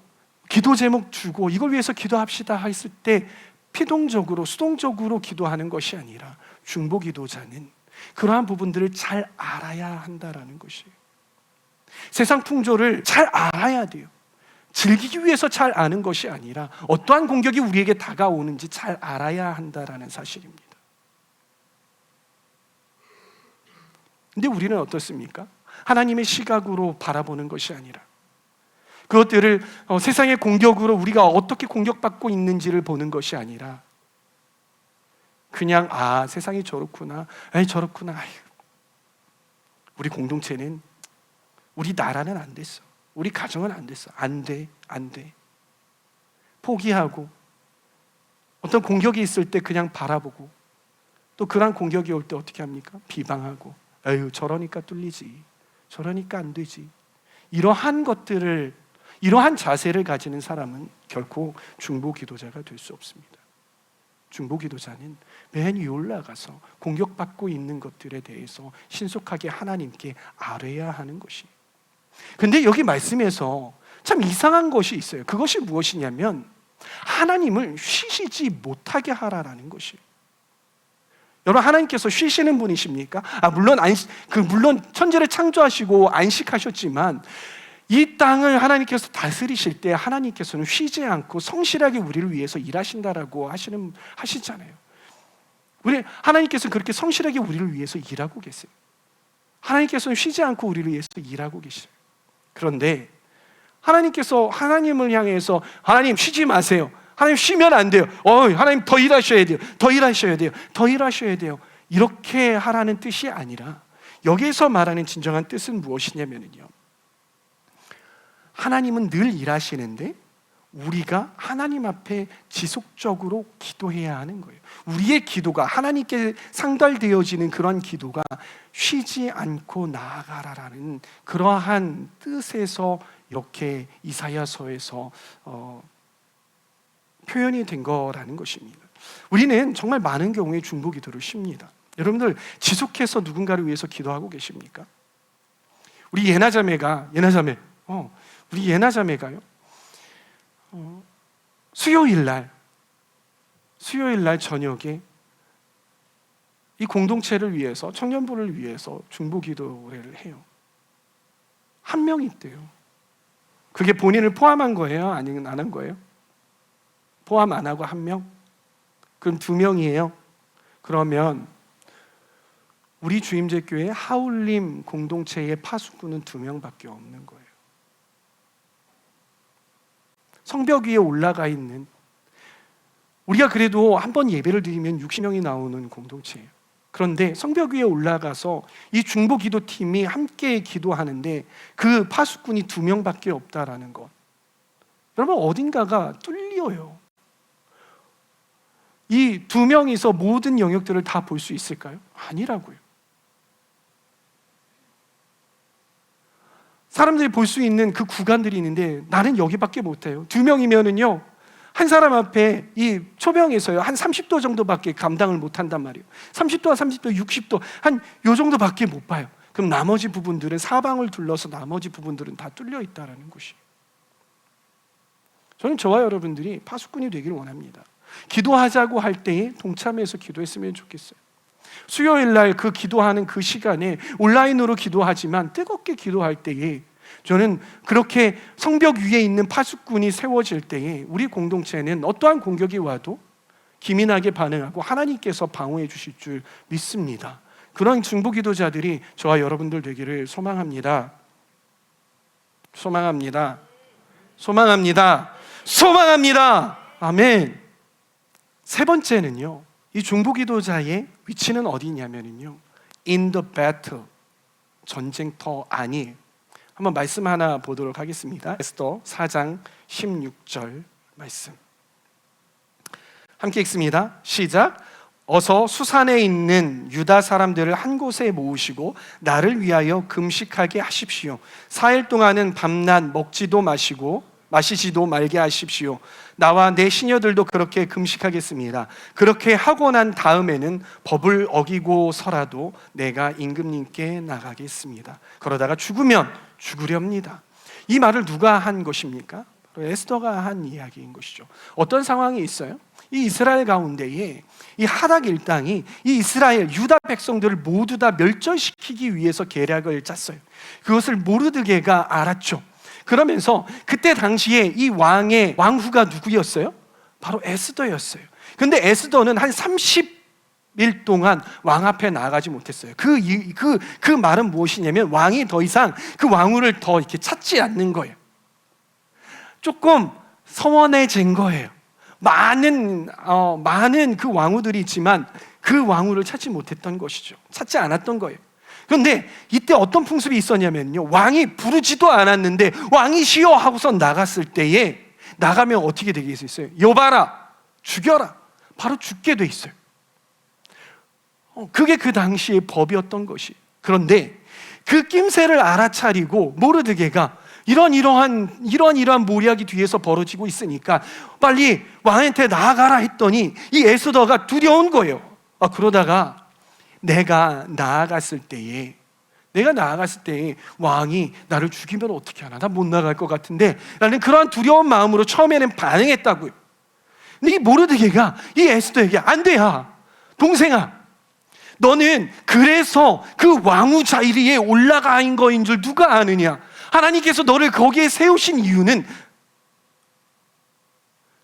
기도 제목 주고 이걸 위해서 기도합시다 했을 때 피동적으로, 수동적으로 기도하는 것이 아니라, 중보 기도자는 그러한 부분들을 잘 알아야 한다라는 것이에요. 세상 풍조를 잘 알아야 돼요. 즐기기 위해서 잘 아는 것이 아니라 어떠한 공격이 우리에게 다가오는지 잘 알아야 한다라는 사실입니다. 근데 우리는 어떻습니까? 하나님의 시각으로 바라보는 것이 아니라 그것들을 세상의 공격으로 우리가 어떻게 공격받고 있는지를 보는 것이 아니라 그냥 세상이 저렇구나, 저렇구나, 우리 공동체는, 우리 나라는 안 됐어, 우리 가정은 안 됐어, 안 돼 포기하고, 어떤 공격이 있을 때 그냥 바라보고, 또 그런 공격이 올 때 어떻게 합니까? 비방하고, 저러니까 뚫리지, 저러니까 안 되지. 이러한 것들을, 이러한 자세를 가지는 사람은 결코 중보 기도자가 될 수 없습니다. 중보 기도자는 맨 위에 올라가서 공격받고 있는 것들에 대해서 신속하게 하나님께 아뢰야 하는 것이. 근데 여기 말씀에서 참 이상한 것이 있어요. 그것이 무엇이냐면 하나님을 쉬시지 못하게 하라라는 것이에요. 여러분, 하나님께서 쉬시는 분이십니까? 물론 천지를 창조하시고 안식하셨지만 이 땅을 하나님께서 다스리실 때 하나님께서는 쉬지 않고 성실하게 우리를 위해서 일하신다라고 하시잖아요. 하나님께서는 그렇게 성실하게 우리를 위해서 일하고 계세요. 하나님께서는 쉬지 않고 우리를 위해서 일하고 계세요. 그런데 하나님께서 하나님을 향해서, 하나님 쉬지 마세요, 하나님 쉬면 안 돼요, 하나님 더 일하셔야 돼요, 더 일하셔야 돼요, 더 일하셔야 돼요, 이렇게 하라는 뜻이 아니라, 여기에서 말하는 진정한 뜻은 무엇이냐면요, 하나님은 늘 일하시는데 우리가 하나님 앞에 지속적으로 기도해야 하는 거예요. 우리의 기도가 하나님께 상달되어지는 그런 기도가 쉬지 않고 나아가라라는 그러한 뜻에서 이렇게 이사야서에서 표현이 된 거라는 것입니다. 우리는 정말 많은 경우에 중보기도를 쉽니다. 여러분들 지속해서 누군가를 위해서 기도하고 계십니까? 우리 예나자매가요. 수요일 날 저녁에 이 공동체를 위해서, 청년부를 위해서 중보기도를 해요. 한 명이 있대요. 그게 본인을 포함한 거예요? 아니면 안 한 거예요? 포함 안 하고 한 명? 그럼 2명이에요. 그러면 우리 주임제교회 하울림 공동체의 파수꾼은 2명밖에 없는 거예요. 성벽 위에 올라가 있는, 우리가 그래도 한 번 예배를 드리면 60명이 나오는 공동체예요. 그런데 성벽 위에 올라가서 이 중보기도팀이 함께 기도하는데 그 파수꾼이 2명밖에 없다라는 것, 여러분 어딘가가 뚫려요. 이 2명이서 모든 영역들을 다 볼 수 있을까요? 아니라고요. 사람들이 볼 수 있는 그 구간들이 있는데 나는 여기밖에 못해요. 2명이면은요, 한 사람 앞에 이 초병에서요 한 30도 정도밖에 감당을 못한단 말이에요. 30도와 30도, 60도 한 요 정도밖에 못 봐요. 그럼 나머지 부분들은 사방을 둘러서 나머지 부분들은 다 뚫려 있다라는 것이에요. 저는 저와 여러분들이 파수꾼이 되기를 원합니다. 기도하자고 할 때에 동참해서 기도했으면 좋겠어요. 수요일 날 그 기도하는 그 시간에 온라인으로 기도하지만 뜨겁게 기도할 때에 저는 그렇게 성벽 위에 있는 파수꾼이 세워질 때에 우리 공동체는 어떠한 공격이 와도 기민하게 반응하고 하나님께서 방어해 주실 줄 믿습니다. 그런 중보기도자들이 저와 여러분들 되기를 소망합니다. 소망합니다. 소망합니다. 소망합니다. 아멘. 세 번째는요, 이 중보기도자의 위치는 어디냐면요, in the battle, 전쟁터 아니에요. 한번 말씀 하나 보도록 하겠습니다. 에스더 4장 16절 말씀 함께 읽습니다. 시작. 어서 수산에 있는 유다 사람들을 한 곳에 모으시고 나를 위하여 금식하게 하십시오. 4일 동안은 밤낮 먹지도 마시지도 말게 하십시오. 나와 내 시녀들도 그렇게 금식하겠습니다. 그렇게 하고 난 다음에는 법을 어기고서라도 내가 임금님께 나가겠습니다. 그러다가 죽으면 죽으렵니다. 이 말을 누가 한 것입니까? 에스더가 한 이야기인 것이죠. 어떤 상황이 있어요? 이 이스라엘 가운데에 이 하락 일당이 이 이스라엘 유다 백성들을 모두 다 멸절시키기 위해서 계략을 짰어요. 그것을 모르드게가 알았죠. 그러면서 그때 당시에 이 왕후가 누구였어요? 바로 에스더였어요. 근데 에스더는 한 30일 동안 왕 앞에 나가지 못했어요. 그 말은 무엇이냐면 왕이 더 이상 그 왕후를 더 이렇게 찾지 않는 거예요. 조금 서원해진 거예요. 많은 그 왕후들이 있지만 그 왕후를 찾지 못했던 것이죠. 찾지 않았던 거예요. 그런데 이때 어떤 풍습이 있었냐면요, 왕이 부르지도 않았는데 왕이 쉬어 하고서 나갔을 때에 나가면 어떻게 되겠어요? 여봐라, 죽여라, 바로 죽게 돼 있어요. 그게 그 당시의 법이었던 것이. 그런데 그 낌새를 알아차리고 모르드게가 이러한 모략이 뒤에서 벌어지고 있으니까 빨리 왕한테 나아가라 했더니 이 에스더가 두려운 거예요. 그러다가 내가 나아갔을 때에 왕이 나를 죽이면 어떻게 하나? 나 못 나갈 것 같은데 라는 그러한 두려운 마음으로 처음에는 반응했다고요. 근데 이 모르드게가 이 에스더에게 안 돼야, 동생아, 너는 그래서 그 왕후 자리에 올라간 거인 줄 누가 아느냐? 하나님께서 너를 거기에 세우신 이유는,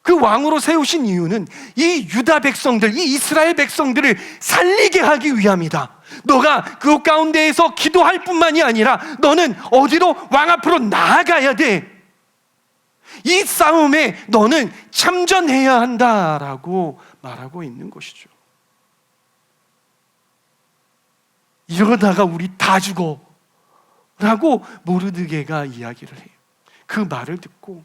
그 왕으로 세우신 이유는 이 유다 백성들, 이 이스라엘 백성들을 살리게 하기 위함이다. 너가 그 가운데에서 기도할 뿐만이 아니라 너는 어디로? 왕 앞으로 나아가야 돼. 이 싸움에 너는 참전해야 한다라고 말하고 있는 것이죠. 이러다가 우리 다 죽어 라고 모르드게가 이야기를 해요. 그 말을 듣고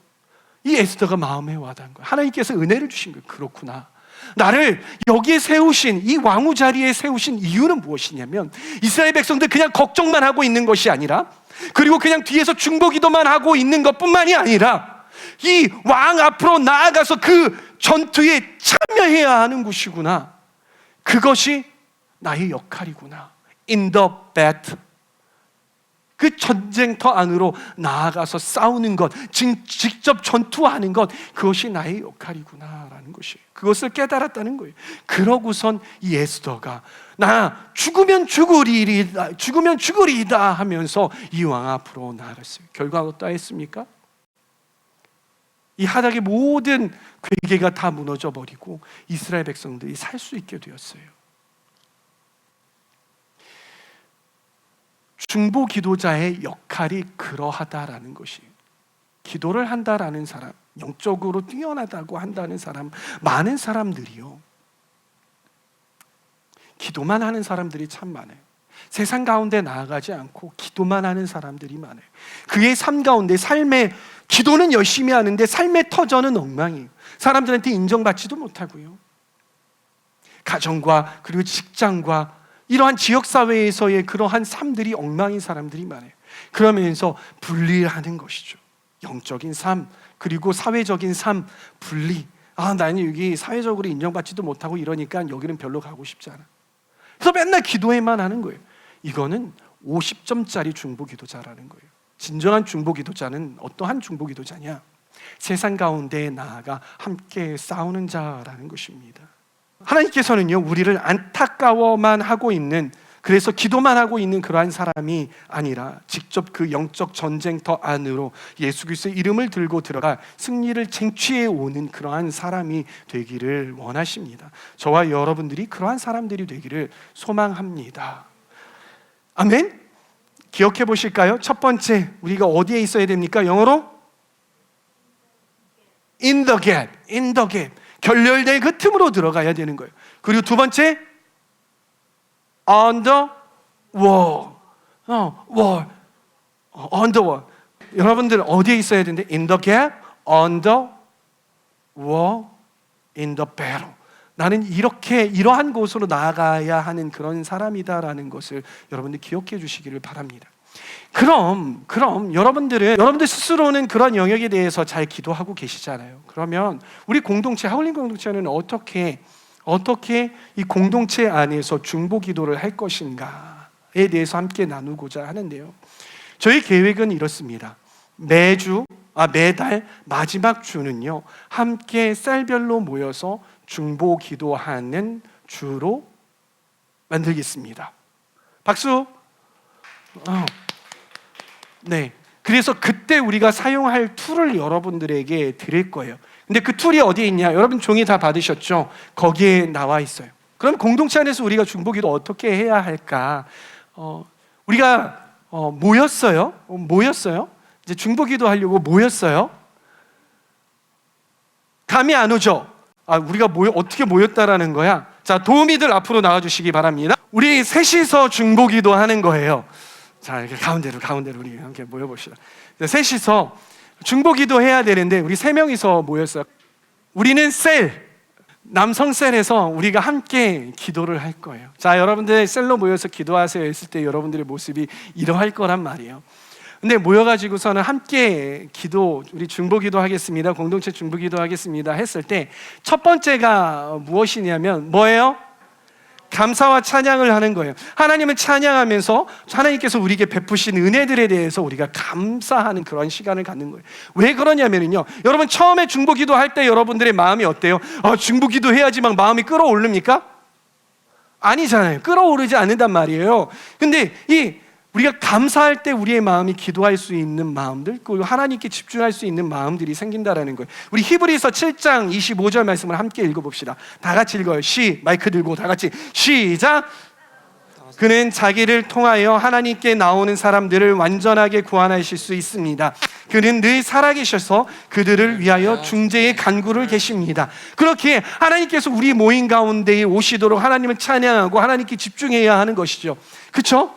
이 에스더가 마음에 와닿은 거예요. 하나님께서 은혜를 주신 거예요. 그렇구나. 나를 여기에 세우신, 이 왕후 자리에 세우신 이유는 무엇이냐면 이스라엘 백성들 그냥 걱정만 하고 있는 것이 아니라, 그리고 그냥 뒤에서 중보기도만 하고 있는 것뿐만이 아니라 이 왕 앞으로 나아가서 그 전투에 참여해야 하는 곳이구나. 그것이 나의 역할이구나. In the battle, 그 전쟁터 안으로 나아가서 싸우는 것, 직접 전투하는 것, 그것이 나의 역할이구나라는 것이, 그것을 깨달았다는 거예요. 그러고선 이 에스더가 나 죽으면 죽으리이다 하면서 이 왕 앞으로 나아갔어요. 결과가 어떠했습니까? 이 하닥의 모든 괴계가 다 무너져 버리고 이스라엘 백성들이 살 수 있게 되었어요. 중보 기도자의 역할이 그러하다라는 것이, 기도를 한다라는 사람, 영적으로 뛰어나다고 한다는 사람, 많은 사람들이요, 기도만 하는 사람들이 참 많아요. 세상 가운데 나아가지 않고 기도만 하는 사람들이 많아요. 그의 삶 가운데, 삶의 기도는 열심히 하는데 삶의 터전은 엉망이에요. 사람들한테 인정받지도 못하고요, 가정과 그리고 직장과 이러한 지역사회에서의 그러한 삶들이 엉망인 사람들이 많아요. 그러면서 분리하는 것이죠. 영적인 삶 그리고 사회적인 삶 분리. 나는 여기 사회적으로 인정받지도 못하고 이러니까 여기는 별로 가고 싶지 않아. 그래서 맨날 기도에만 하는 거예요. 이거는 50점짜리 중보기도자라는 거예요. 진정한 중보기도자는 어떠한 중보기도자냐? 세상 가운데 나아가 함께 싸우는 자라는 것입니다. 하나님께서는요, 우리를 안타까워만 하고 있는, 그래서 기도만 하고 있는 그러한 사람이 아니라 직접 그 영적 전쟁터 안으로 예수 그리스도의 이름을 들고 들어가 승리를 쟁취해 오는 그러한 사람이 되기를 원하십니다. 저와 여러분들이 그러한 사람들이 되기를 소망합니다. 아멘? 기억해 보실까요? 첫 번째, 우리가 어디에 있어야 됩니까? 영어로? In the gap, in the gap. 결렬된 그 틈으로 들어가야 되는 거예요. 그리고 두 번째, on the wall. on the wall. 여러분들 어디에 있어야 되는데? In the gap, on the wall, in the battle. 나는 이러한 곳으로 나아가야 하는 그런 사람이다라는 것을 여러분들 기억해 주시기를 바랍니다. 그럼 여러분들 스스로는 그런 영역에 대해서 잘 기도하고 계시잖아요. 그러면 우리 공동체, 하울림 공동체는 어떻게 이 공동체 안에서 중보 기도를 할 것인가에 대해서 함께 나누고자 하는데요. 저희 계획은 이렇습니다. 매달 마지막 주는요, 함께 셀별로 모여서 중보 기도하는 주로 만들겠습니다. 박수. 네. 그래서 그때 우리가 사용할 툴을 여러분들에게 드릴 거예요. 근데 그 툴이 어디에 있냐? 여러분 종이 다 받으셨죠? 거기에 나와 있어요. 그럼 공동체 안에서 우리가 중보기도 어떻게 해야 할까? 우리가 모였어요. 이제 중보기도 하려고 모였어요. 감이 안 오죠? 우리가 어떻게 모였다라는 거야? 자, 도우미들 앞으로 나와주시기 바랍니다. 우리 셋이서 중보기도 하는 거예요. 자, 이렇게 가운데로 우리 함께 모여봅시다. 셋이서 중보기도 해야 되는데 우리 세 명이서 모였어요. 우리는 남성 셀에서 우리가 함께 기도를 할 거예요. 자, 여러분들 셀로 모여서 기도하세요 했을 때 여러분들의 모습이 이러할 거란 말이에요. 근데 모여가지고서는 함께 우리 중보기도 하겠습니다, 공동체 중보기도 하겠습니다 했을 때 첫 번째가 무엇이냐면 뭐예요? 감사와 찬양을 하는 거예요. 하나님을 찬양하면서 하나님께서 우리에게 베푸신 은혜들에 대해서 우리가 감사하는 그런 시간을 갖는 거예요. 왜 그러냐면요, 여러분 처음에 중보기도 할 때 여러분들의 마음이 어때요? 중보기도 해야지 막 마음이 끌어오릅니까? 아니잖아요. 끌어오르지 않는단 말이에요. 근데 우리가 감사할 때 우리의 마음이 기도할 수 있는 마음들, 그리고 하나님께 집중할 수 있는 마음들이 생긴다라는 거예요. 우리 히브리서 7장 25절 말씀을 함께 읽어봅시다. 다 같이 읽어요. 마이크 들고 다 같이 시작. 그는 자기를 통하여 하나님께 나오는 사람들을 완전하게 구원하실 수 있습니다. 그는 늘 살아계셔서 그들을 위하여 중재의 간구를 계십니다. 그렇게 하나님께서 우리 모임 가운데에 오시도록 하나님을 찬양하고 하나님께 집중해야 하는 것이죠. 그렇죠?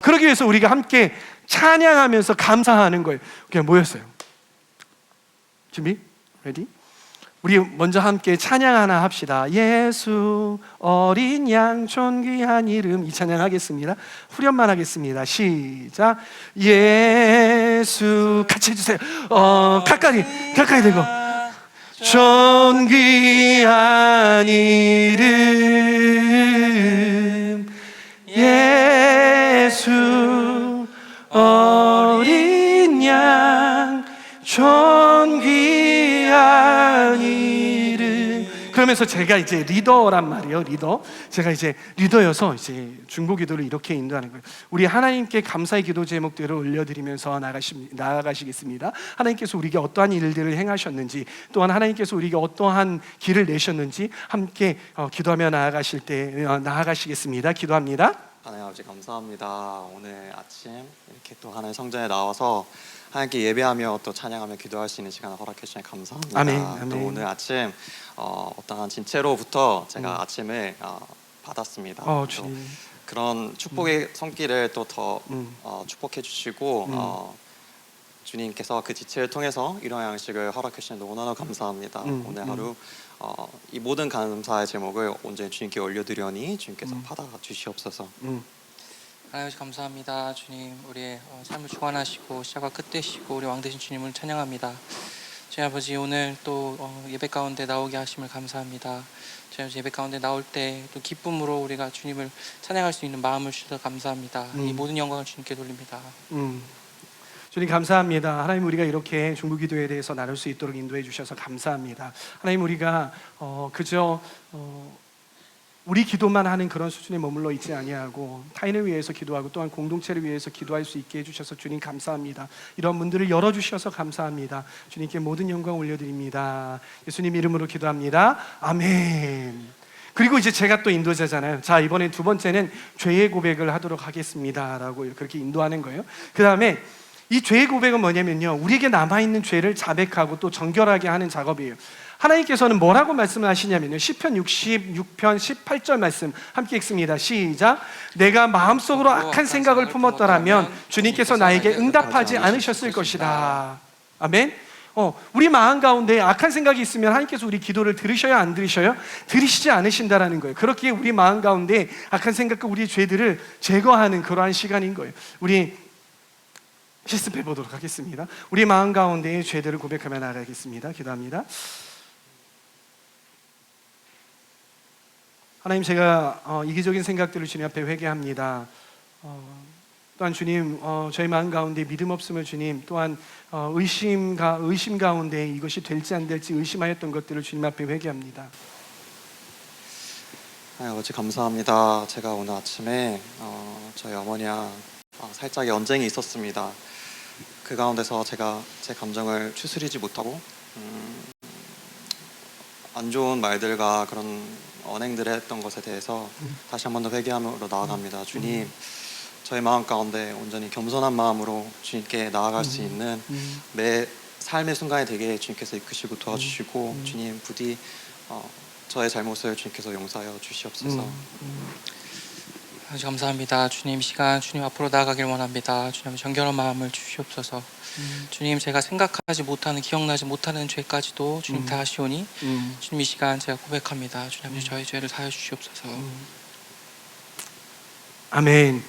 그러기 위해서 우리가 함께 찬양하면서 감사하는 거예요. 그냥 모였어요. 준비? 레디? 우리 먼저 함께 찬양 하나 합시다. 예수 어린 양 존귀한 이름, 이 찬양 하겠습니다. 후렴만 하겠습니다. 시작. 예수 같이 해주세요. 가까이 대고 존귀한 이름 예수 어린 양 존귀한 이름. 그러면서 제가 이제 리더란 말이에요. 리더. 제가 이제 리더여서 이제 중보 기도를 이렇게 인도하는 거예요. 우리 하나님께 감사의 기도 제목들을 올려드리면서 나아가시겠습니다. 하나님께서 우리에게 어떠한 일들을 행하셨는지, 또한 하나님께서 우리에게 어떠한 길을 내셨는지 함께 기도하며 나아가시겠습니다. 기도합니다. 하나님 아버지 감사합니다. 오늘 아침 이렇게 또 하나님 성전에 나와서 하나님께 예배하며 또 찬양하며 기도할 수 있는 시간을 허락해 주시니 감사합니다. 아멘. 또 오늘 아침 어떠한 진채로부터 제가 아침을 받았습니다. 또 주님. 그런 축복의 손길을 또 더 축복해 주시고 주님께서 그 지체를 통해서 이러한 양식을 허락해 주시니 너무나 감사합니다. 오늘 하루 이 모든 감사의 제목을 온전히 주님께 올려드려니 주님께서 받아 주시옵소서. 하나님 감사합니다. 주님, 우리의 삶을 주관하시고 시작과 끝 되시고 우리 왕 되신 주님을 찬양합니다. 주님 아버지, 오늘 또 예배 가운데 나오게 하심을 감사합니다. 주님 아버지, 예배 가운데 나올 때 또 기쁨으로 우리가 주님을 찬양할 수 있는 마음을 주셔서 감사합니다. 이 모든 영광을 주님께 돌립니다. 주님 감사합니다. 하나님, 우리가 이렇게 중보기도에 대해서 나눌 수 있도록 인도해 주셔서 감사합니다. 하나님, 우리가 그저 우리 기도만 하는 그런 수준에 머물러 있지 아니하고 타인을 위해서 기도하고 또한 공동체를 위해서 기도할 수 있게 해주셔서 주님 감사합니다. 이런 문들을 열어주셔서 감사합니다. 주님께 모든 영광 올려드립니다. 예수님 이름으로 기도합니다. 아멘. 그리고 이제 제가 또 인도자잖아요. 자, 이번엔 두 번째는 죄의 고백을 하도록 하겠습니다 라고 그렇게 인도하는 거예요. 그 다음에 이 죄의 고백은 뭐냐면요, 우리에게 남아있는 죄를 자백하고 또 정결하게 하는 작업이에요. 하나님께서는 뭐라고 말씀하시냐면요, 시편 66편 18절 말씀 함께 읽습니다. 시작. 내가 마음속으로 악한 생각을 품었더라면 주님께서 나에게 응답하지 않으셨을 것이다. 아멘. 우리 마음 가운데 악한 생각이 있으면 하나님께서 우리 기도를 들으셔요, 안 들으셔요? 들으시지 않으신다라는 거예요. 그렇게 우리 마음 가운데 악한 생각과 우리의 죄들을 제거하는 그러한 시간인 거예요. 우리 실습해 보도록 하겠습니다. 우리 마음 가운데의 죄들을 고백하며 나아가겠습니다. 기도합니다. 하나님, 제가 이기적인 생각들을 주님 앞에 회개합니다. 또한 주님, 저희 마음 가운데 믿음 없음을 주님, 또한 의심 가운데 이것이 될지 안 될지 의심하였던 것들을 주님 앞에 회개합니다. 아버지 감사합니다. 제가 오늘 아침에 저희 어머니와 살짝 언쟁이 있었습니다. 그 가운데서 제가 제 감정을 추스리지 못하고 안 좋은 말들과 그런 언행들을 했던 것에 대해서 다시 한 번 더 회개하며 나아갑니다. 주님, 저희 마음 가운데 온전히 겸손한 마음으로 주님께 나아갈 수 있는 매 삶의 순간이 되게 주님께서 이끄시고 도와주시고 주님, 부디 저의 잘못을 주님께서 용서하여 주시옵소서. 아주 감사합니다. 주님, 시간 주님 앞으로 나아가길 원합니다. 주님, 정결한 마음을 주시옵소서. 주님, 제가 생각하지 못하는, 기억나지 못하는 죄까지도 주님 다 하시오니 주님, 이 시간 제가 고백합니다. 주님, 저희 죄를 사하여 주시옵소서. 아멘.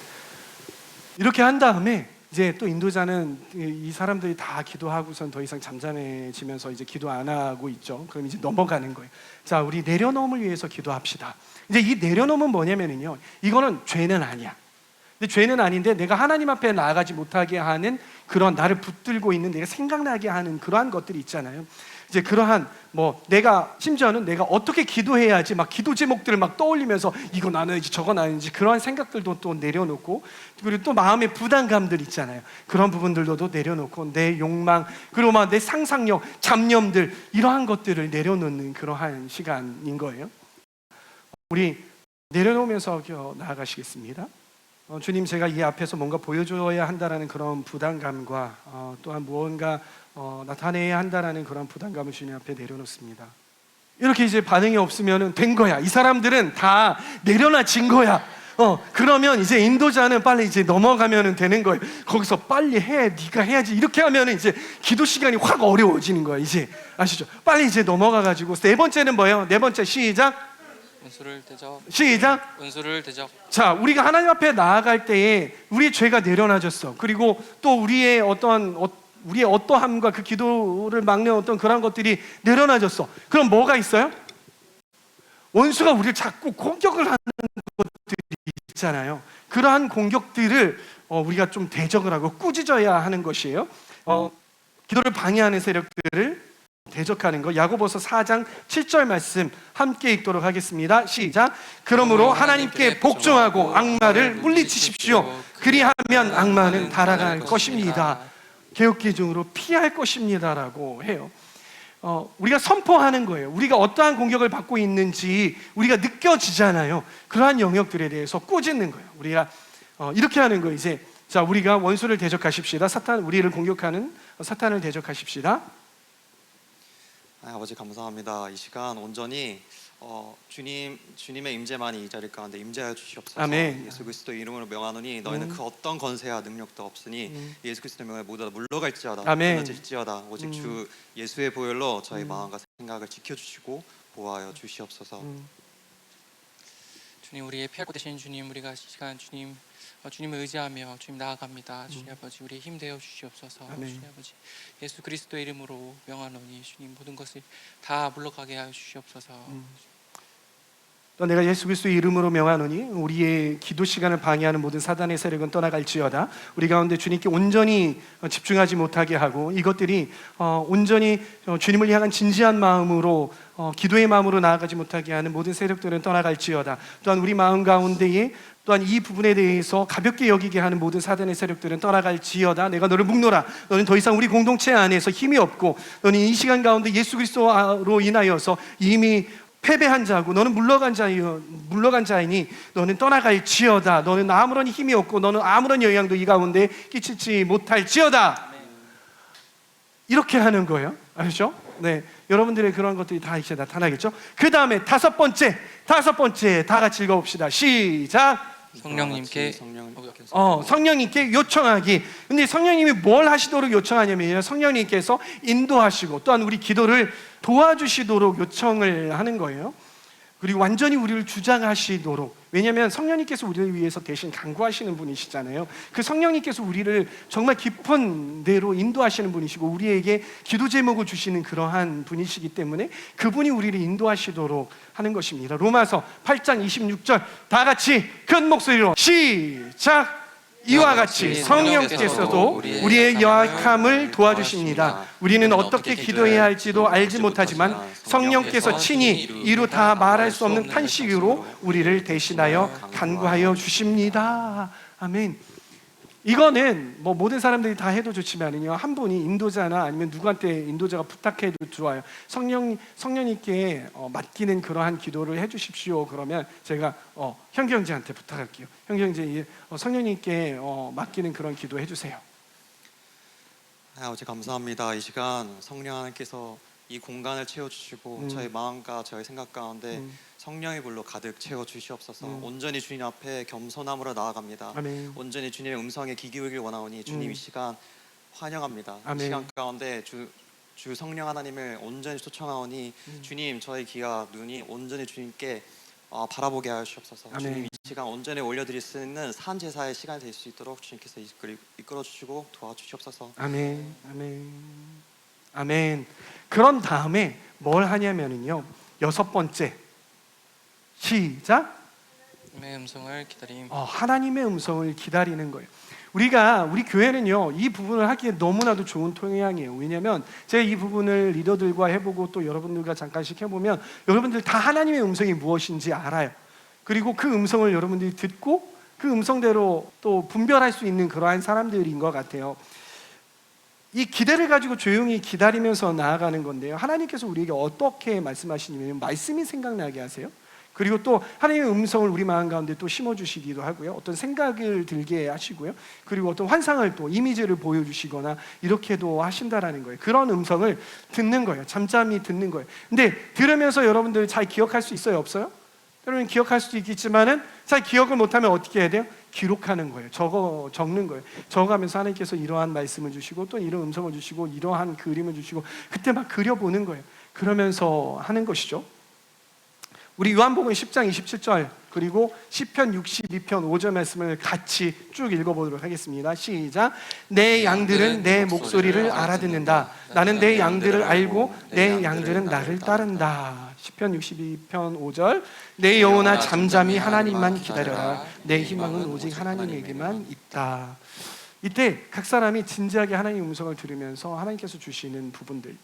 이렇게 한 다음에 이제 또 인도자는 이 사람들이 다 기도하고선 더 이상 잠잠해지면서 이제 기도 안 하고 있죠. 그럼 이제 넘어가는 거예요. 자, 우리 내려놓음을 위해서 기도합시다. 이제 이 내려놓음은 뭐냐면요, 이거는 죄는 아니야. 근데 죄는 아닌데 내가 하나님 앞에 나아가지 못하게 하는 그런, 나를 붙들고 있는, 내가 생각나게 하는 그러한 것들이 있잖아요. 이제 그러한 내가 심지어는 내가 어떻게 기도해야지 막 기도 제목들을 막 떠올리면서 이거 나눠야지 저거 나눠야지 그러한 생각들도 또 내려놓고, 그리고 또 마음의 부담감들 있잖아요. 그런 부분들도 내려놓고 내 욕망, 그리고 막 내 상상력, 잡념들, 이러한 것들을 내려놓는 그러한 시간인 거예요. 우리 내려놓으면서 나아가시겠습니다. 주님, 제가 이 앞에서 뭔가 보여줘야 한다라는 그런 부담감과 또한 무언가 나타내야 한다라는 그런 부담감을 주님 앞에 내려놓습니다. 이렇게 이제 반응이 없으면 된 거야. 이 사람들은 다 내려놔진 거야. 그러면 이제 인도자는 빨리 이제 넘어가면 되는 거예요. 거기서 빨리 해, 네가 해야지. 이렇게 하면 이제 기도 시간이 확 어려워지는 거예요. 이제 아시죠? 빨리 이제 넘어가가지고 네 번째는 뭐예요? 네 번째 시작. 은수를 대적. 시작. 은수를 대적. 자, 우리가 하나님 앞에 나아갈 때에 우리의 죄가 내려놔졌어. 그리고 또 우리의 어떠함과 그 기도를 막는 어떤 그런 것들이 내려놔졌어. 그럼 뭐가 있어요? 원수가 우리를 자꾸 공격을 하는 것들이 있잖아요. 그러한 공격들을 우리가 좀 대적을 하고 꾸짖어야 하는 것이에요. 기도를 방해하는 세력들을 대적하는 거. 야고보서 4장 7절 말씀 함께 읽도록 하겠습니다. 시작. 그러므로 하나님께 복종하고 악마를 물리치십시오. 그리하면 악마는 달아갈 것입니다. 개역기중으로 피할 것입니다라고 해요. 우리가 선포하는 거예요. 우리가 어떠한 공격을 받고 있는지 우리가 느껴지잖아요. 그러한 영역들에 대해서 꾸짖는 거예요. 우리가 이렇게 하는 거예요. 이제 자, 우리가 원수를 대적하십시다. 우리를 공격하는 사탄을 대적하십시다. 아버지 감사합니다. 이 시간 온전히 주님의 임재만이 이 자리 가운데 임재하여 주시옵소서. 아멘. 예수 그리스도 이름으로 명하노니 너희는 그 어떤 권세와 능력도 없으니 예수 그리스도 명에 모두 다 물러갈지어다. 아멘. 무너질지어다. 오직 주 예수의 보혈로 저희 마음과 생각을 지켜주시고 보호하여 주시옵소서. 주님, 우리의 피할 곳 되신 주님, 우리가 이 시간 주님을 의지하며 주님 나아갑니다. 주님 아버지, 우리 힘 되어 주시옵소서. 아멘. 주님 아버지, 예수 그리스도 이름으로 명하노니 주님 모든 것을 다 물러가게 하여 주시옵소서. 또 내가 예수 그리스도의 이름으로 명하노니 우리의 기도 시간을 방해하는 모든 사단의 세력은 떠나갈지어다. 우리 가운데 주님께 온전히 집중하지 못하게 하고 이것들이 온전히 주님을 향한 진지한 마음으로 기도의 마음으로 나아가지 못하게 하는 모든 세력들은 떠나갈지어다. 또한 우리 마음 가운데에 또한 이 부분에 대해서 가볍게 여기게 하는 모든 사단의 세력들은 떠나갈지어다. 내가 너를 묶노라. 너는 더 이상 우리 공동체 안에서 힘이 없고 너는 이 시간 가운데 예수 그리스도로 인하여서 이미 패배한 자고 너는 물러간 자이니 너는 떠나갈지어다. 너는 아무런 힘이 없고 너는 아무런 영향도 이 가운데 끼치지 못할지어다. 이렇게 하는 거예요. 아시죠? 네, 여러분들의 그런 것들이 다 이제 나타나겠죠. 그 다음에 다섯 번째 다 같이 읽어봅시다. 시작. 성령님께 성령님께 요청하기. 근데 성령님이 뭘 하시도록 요청하냐면요, 성령님께서 인도하시고 또한 우리 기도를 도와주시도록 요청을 하는 거예요. 그리고 완전히 우리를 주장하시도록. 왜냐하면 성령님께서 우리를 위해서 대신 간구하시는 분이시잖아요. 그 성령님께서 우리를 정말 깊은 데로 인도하시는 분이시고 우리에게 기도 제목을 주시는 그러한 분이시기 때문에 그분이 우리를 인도하시도록 하는 것입니다. 로마서 8장 26절 다 같이 큰 목소리로 시작. 이와 같이 성령께서도 우리의 연약함을 도와주십니다. 우리는 어떻게 기도해야 할지도 알지 못하지만 성령께서 친히 이루 다 말할 수 없는 탄식으로 우리를 대신하여 간구하여 주십니다. 아멘. 이거는 뭐 모든 사람들이 다 해도 좋지만요, 한 분이 인도자나 아니면 누구한테 인도자가 부탁해도 좋아요. 성령님께 맡기는 그러한 기도를 해주십시오. 그러면 제가 현경제한테 부탁할게요. 현경제 성령님께 맡기는 그런 기도 해주세요. 아버지 감사합니다. 이 시간 성령 하나님께서 이 공간을 채워주시고 저희 마음과 저희 생각 가운데 성령의 불로 가득 채워주시옵소서. 온전히 주님 앞에 겸손함으로 나아갑니다. 아멘. 온전히 주님의 음성에 귀 기울길 원하오니 주님 이 시간 환영합니다. 아멘. 이 시간 가운데 주 성령 하나님을 온전히 초청하오니 주님 저희 귀와 눈이 온전히 주님께 바라보게 하시옵소서. 아멘. 주님 이 시간 온전히 올려드릴 수 있는 산 제사의 시간이 될 수 있도록 주님께서 이끌어 주시고 도와주시옵소서. 아멘. 아멘. 아멘. 그런 다음에 뭘 하냐면요, 여섯 번째 시작. 하나님의 음성을 기다림. 하나님의 음성을 기다리는 거예요. 우리 교회는요, 이 부분을 하기에 너무나도 좋은 토양이에요. 왜냐하면 제가 이 부분을 리더들과 해보고 또 여러분들과 잠깐씩 해보면 여러분들 다 하나님의 음성이 무엇인지 알아요. 그리고 그 음성을 여러분들이 듣고 그 음성대로 또 분별할 수 있는 그러한 사람들인 것 같아요. 이 기대를 가지고 조용히 기다리면서 나아가는 건데요, 하나님께서 우리에게 어떻게 말씀하시냐면 말씀이 생각나게 하세요. 그리고 또 하나님의 음성을 우리 마음 가운데 또 심어주시기도 하고요, 어떤 생각을 들게 하시고요, 그리고 어떤 환상을 또 이미지를 보여주시거나 이렇게도 하신다라는 거예요. 그런 음성을 듣는 거예요. 잠잠히 듣는 거예요. 근데 들으면서 여러분들 잘 기억할 수 있어요, 없어요? 여러분 기억할 수도 있겠지만은 잘 기억을 못하면 어떻게 해야 돼요? 기록하는 거예요. 적는 거예요. 적어가면서 하나님께서 이러한 말씀을 주시고 또 이런 음성을 주시고 이러한 그림을 주시고 그때 막 그려보는 거예요. 그러면서 하는 것이죠. 우리 요한복음 10장 27절 그리고 시편 62편 5절 말씀을 같이 쭉 읽어보도록 하겠습니다. 시작. 내 양들은 내 목소리를 알아듣는다. 나는 내 양들을 알고 내 양들은 나를 따른다. 시편 62편 5절. 내 영혼아 잠잠히 하나님만 기다려라. 내 희망은 오직 하나님에게만 있다. 이때 각 사람이 진지하게 하나님의 음성을 들으면서 하나님께서 주시는 부분들,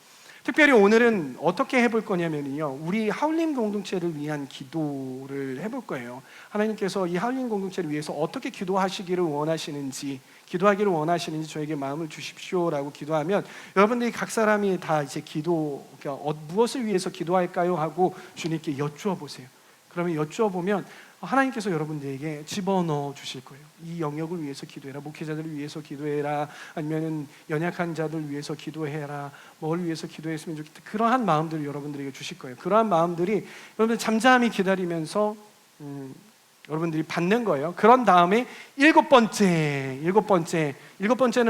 특별히 오늘은 어떻게 해볼 거냐면요, 우리 하울림 공동체를 위한 기도를 해볼 거예요. 하나님께서 이 하울림 공동체를 위해서 어떻게 기도하시기를 원하시는지, 기도하기를 원하시는지 저에게 마음을 주십시오라고 기도하면 여러분들이 각 사람이 다 이제 그러니까 무엇을 위해서 기도할까요 하고 주님께 여쭈어 보세요. 그러면 여쭈어 보면 하나님께서 여러분들에게 집어넣어 주실 거예요. 이 영역을 위해서 기도해라. 목회자들을 위해서 기도해라. 아니면 연약한 자들 위해서 기도해라. 뭘 위해서 기도했으면 좋겠다. 그러한 마음들을 여러분들에게 주실 거예요. 그러한 마음들이 여러분들 잠잠히 기다리면서 여러분들이 받는 거예요. 그런 다음에 일곱 번째는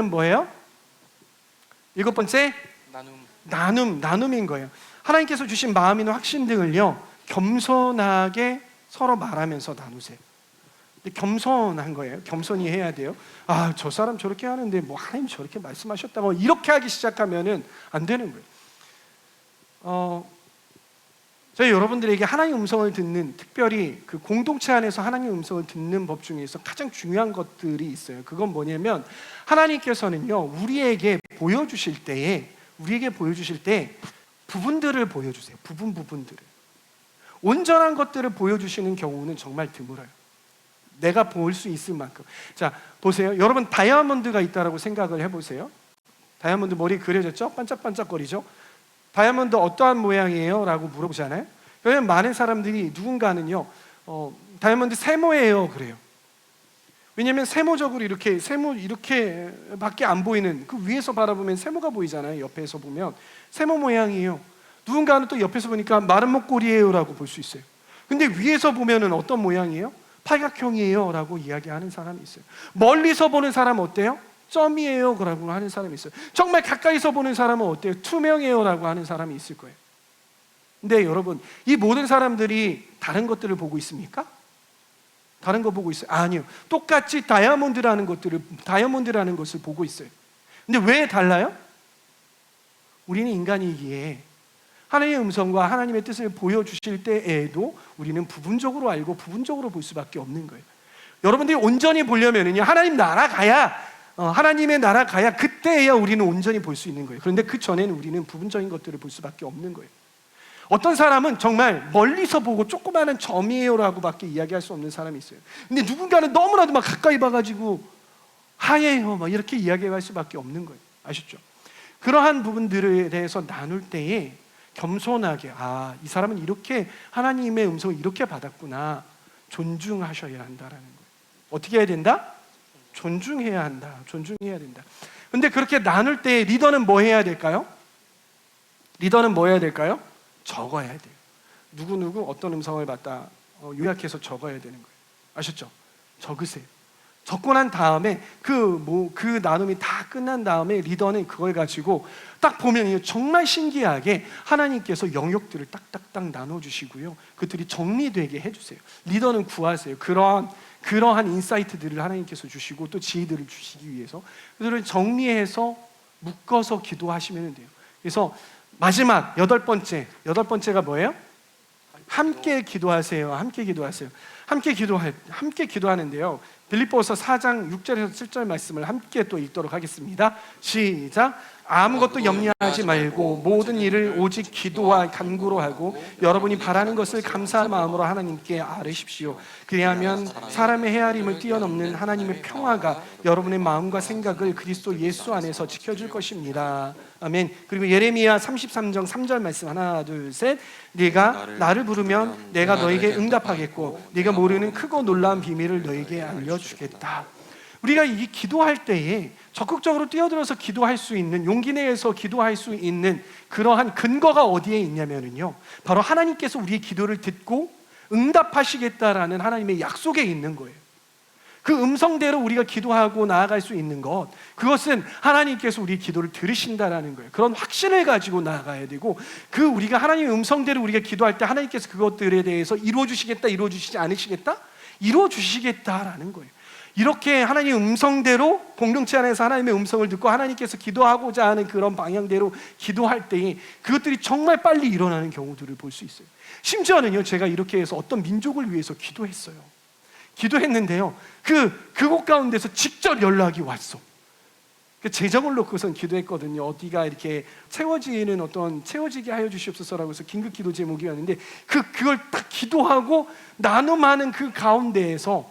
뭐예요? 일곱 번째 나눔인 거예요. 하나님께서 주신 마음이나 확신 등을요 겸손하게 서로 말하면서 나누세요. 근데 겸손한 거예요. 겸손히 해야 돼요. 아, 저 사람 저렇게 하는데 뭐 하나님 저렇게 말씀하셨다고 이렇게 하기 시작하면은 안 되는 거예요. 저희 여러분들에게 하나님 음성을 듣는, 특별히 그 공동체 안에서 하나님 음성을 듣는 법 중에서 가장 중요한 것들이 있어요. 그건 뭐냐면 하나님께서는요 우리에게 보여주실 때 부분들을 보여주세요. 부분들을. 온전한 것들을 보여주시는 경우는 정말 드물어요. 내가 볼 수 있을 만큼. 자, 보세요. 여러분 다이아몬드가 있다라고 생각을 해보세요. 다이아몬드 머리 그려졌죠? 반짝반짝거리죠? 다이아몬드 어떠한 모양이에요? 라고 물어보잖아요. 왜냐면 많은 사람들이 누군가는요 다이아몬드 세모예요 그래요. 왜냐면 세모적으로 이렇게밖에 안 보이는, 그 위에서 바라보면 세모가 보이잖아요. 옆에서 보면 세모 모양이에요. 누군가는 또 옆에서 보니까 마른 목골이에요 라고 볼 수 있어요. 근데 위에서 보면은 어떤 모양이에요? 팔각형이에요 라고 이야기하는 사람이 있어요. 멀리서 보는 사람은 어때요? 점이에요 라고 하는 사람이 있어요. 정말 가까이서 보는 사람은 어때요? 투명해요 라고 하는 사람이 있을 거예요. 근데 여러분, 이 모든 사람들이 다른 것들을 보고 있습니까? 다른 거 보고 있어요? 아니요. 똑같이 다이아몬드라는 것을 보고 있어요. 근데 왜 달라요? 우리는 인간이기에 하나님의 음성과 하나님의 뜻을 보여주실 때에도 우리는 부분적으로 알고 부분적으로 볼 수밖에 없는 거예요. 여러분들이 온전히 보려면요 하나님의 나라 가야 그때야 우리는 온전히 볼 수 있는 거예요. 그런데 그 전에는 우리는 부분적인 것들을 볼 수밖에 없는 거예요. 어떤 사람은 정말 멀리서 보고 조그마한 점이에요라고 밖에 이야기할 수 없는 사람이 있어요. 근데 누군가는 너무나도 막 가까이 봐가지고 하얘요 막 이렇게 이야기할 수밖에 없는 거예요. 아시죠? 그러한 부분들에 대해서 나눌 때에 겸손하게, 이 사람은 이렇게 하나님의 음성을 이렇게 받았구나, 존중하셔야 한다라는 거예요. 어떻게 해야 된다? 존중해야 한다. 근데 그렇게 나눌 때 리더는 뭐 해야 될까요? 적어야 돼요. 누구 어떤 음성을 받다 요약해서 적어야 되는 거예요. 아셨죠? 적으세요. 적고 난 다음에 그 나눔이 다 끝난 다음에 리더는 그걸 가지고 딱 보면 정말 신기하게 하나님께서 영역들을 딱딱딱 나눠주시고요, 그들이 정리되게 해주세요. 리더는 구하세요. 그러한 인사이트들을 하나님께서 주시고 또 지혜들을 주시기 위해서 그들을 정리해서 묶어서 기도하시면 돼요. 그래서 마지막 여덟 번째가 뭐예요? 함께 기도하세요. 함께 기도하는데요. 빌립보서 4장 6절에서 7절 말씀을 함께 또 읽도록 하겠습니다. 시작. 아무것도 염려하지 말고 모든 일을 오직 기도와 간구로 하고 여러분이 바라는 것을 감사한 마음으로 하나님께 아뢰십시오. 그리하면 사람의 헤아림을 뛰어넘는 하나님의 평화가 여러분의 마음과 생각을 그리스도 예수 안에서 지켜줄 것입니다. 아멘. 그리고 예레미야 33장 3절 말씀 하나 둘 셋. 네가 나를 부르면 내가 너에게 응답하겠고 네가 모르는 크고 놀라운 비밀을 너에게 알려주겠다. 우리가 이 기도할 때에 적극적으로 뛰어들어서 기도할 수 있는, 용기 내서 기도할 수 있는 그러한 근거가 어디에 있냐면요, 바로 하나님께서 우리의 기도를 듣고 응답하시겠다라는 하나님의 약속에 있는 거예요. 그 음성대로 우리가 기도하고 나아갈 수 있는 것, 그것은 하나님께서 우리의 기도를 들으신다라는 거예요. 그런 확신을 가지고 나아가야 되고, 그 우리가 하나님의 음성대로 우리가 기도할 때 하나님께서 그것들에 대해서 이루어주시겠다, 이루어주시지 않으시겠다? 이루어주시겠다라는 거예요. 이렇게 하나님의 음성대로, 공동체 안에서 하나님의 음성을 듣고 하나님께서 기도하고자 하는 그런 방향대로 기도할 때에 그것들이 정말 빨리 일어나는 경우들을 볼 수 있어요. 심지어는요, 제가 이렇게 해서 어떤 민족을 위해서 기도했는데요, 그곳 가운데서 직접 연락이 왔어. 재정을 놓고선 기도했거든요. 어디가 이렇게 채워지게 하여 주시옵소서라고 해서 긴급 기도 제목이 왔는데, 그걸 딱 기도하고 나눔하는 그 가운데에서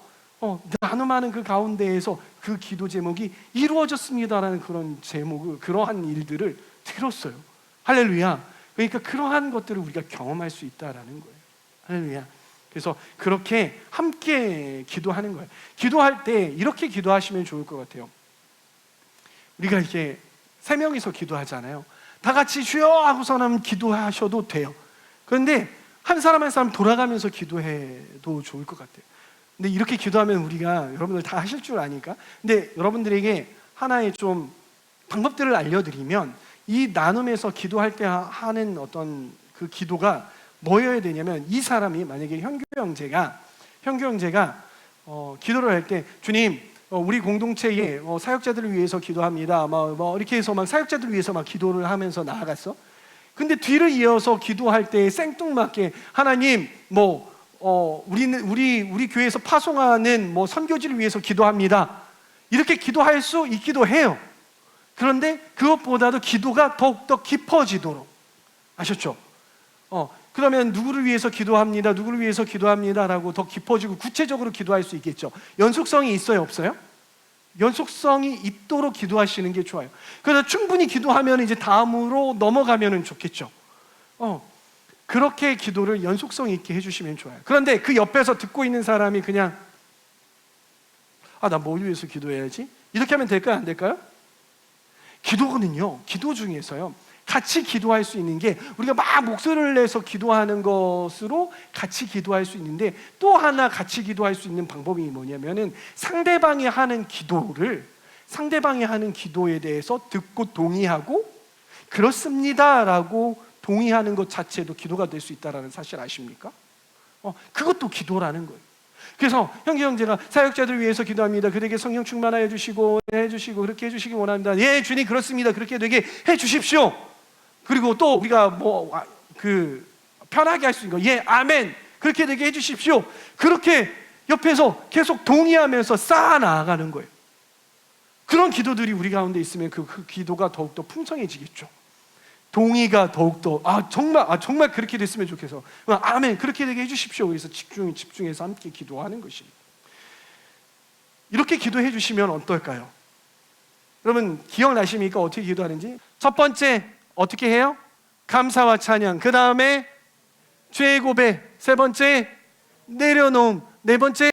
그 기도 제목이 이루어졌습니다라는 그런 그러한 일들을 들었어요. 할렐루야. 그러니까 그러한 것들을 우리가 경험할 수 있다라는 거예요. 할렐루야. 그래서 그렇게 함께 기도하는 거예요. 기도할 때 이렇게 기도하시면 좋을 것 같아요. 우리가 이렇게 3명이서 기도하잖아요. 다 같이 주여 하고서는 기도하셔도 돼요. 그런데 한 사람 한 사람 돌아가면서 기도해도 좋을 것 같아요. 근데 이렇게 기도하면 우리가, 여러분들 다 하실 줄 아니까, 근데 여러분들에게 하나의 좀 방법들을 알려드리면, 이 나눔에서 기도할 때 하는 어떤 그 기도가 뭐여야 되냐면, 이 사람이 만약에 현규 형제가 기도를 할 때, 주님, 우리 공동체의 사역자들을 위해서 기도합니다. 이렇게 해서 막 사역자들을 위해서 막 기도를 하면서 나아갔어. 근데 뒤를 이어서 기도할 때 생뚱맞게 하나님, 우리 교회에서 파송하는 선교지를 위해서 기도합니다. 이렇게 기도할 수 있기도 해요. 그런데 그것보다도 기도가 더욱더 깊어지도록, 아셨죠? 그러면 누구를 위해서 기도합니다, 누구를 위해서 기도합니다라고 더 깊어지고 구체적으로 기도할 수 있겠죠. 연속성이 있어요, 없어요? 연속성이 있도록 기도하시는 게 좋아요. 그래서 충분히 기도하면 이제 다음으로 넘어가면 좋겠죠. 그렇게 기도를 연속성 있게 해주시면 좋아요. 그런데 그 옆에서 듣고 있는 사람이 그냥 나 뭘 위해서 기도해야지? 이렇게 하면 될까요, 안 될까요? 기도는요, 기도 중에서요, 같이 기도할 수 있는 게, 우리가 막 목소리를 내서 기도하는 것으로 같이 기도할 수 있는데, 또 하나 같이 기도할 수 있는 방법이 뭐냐면은, 상대방이 하는 기도에 대해서 듣고 동의하고 그렇습니다라고 동의하는 것 자체도 기도가 될 수 있다는 사실 아십니까? 그것도 기도라는 거예요. 그래서 형제가 사역자들을 위해서 기도합니다. 그들에게 성령 충만하여 주시고 해주시고 그렇게 해주시기 원합니다. 예, 주님 그렇습니다. 그렇게 되게 해주십시오. 그리고 또 우리가 편하게 할 수 있는 거, 예, 아멘. 그렇게 되게 해주십시오. 그렇게 옆에서 계속 동의하면서 쌓아 나아가는 거예요. 그런 기도들이 우리 가운데 있으면 그 기도가 더욱더 풍성해지겠죠. 동의가 더욱더 정말 그렇게 됐으면 좋겠어. 아멘, 그렇게 되게 해주십시오. 그래서 집중해서 함께 기도하는 것이, 이렇게 기도해 주시면 어떨까요? 여러분 기억나십니까? 어떻게 기도하는지? 첫 번째 어떻게 해요? 감사와 찬양. 그 다음에 죄의 고백. 세 번째 내려놓음. 네 번째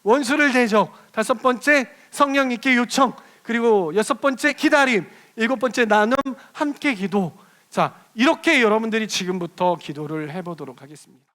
원수를 대적. 다섯 번째 성령님께 요청. 그리고 여섯 번째 기다림. 일곱 번째 나눔, 함께 기도. 자, 이렇게 여러분들이 지금부터 기도를 해보도록 하겠습니다.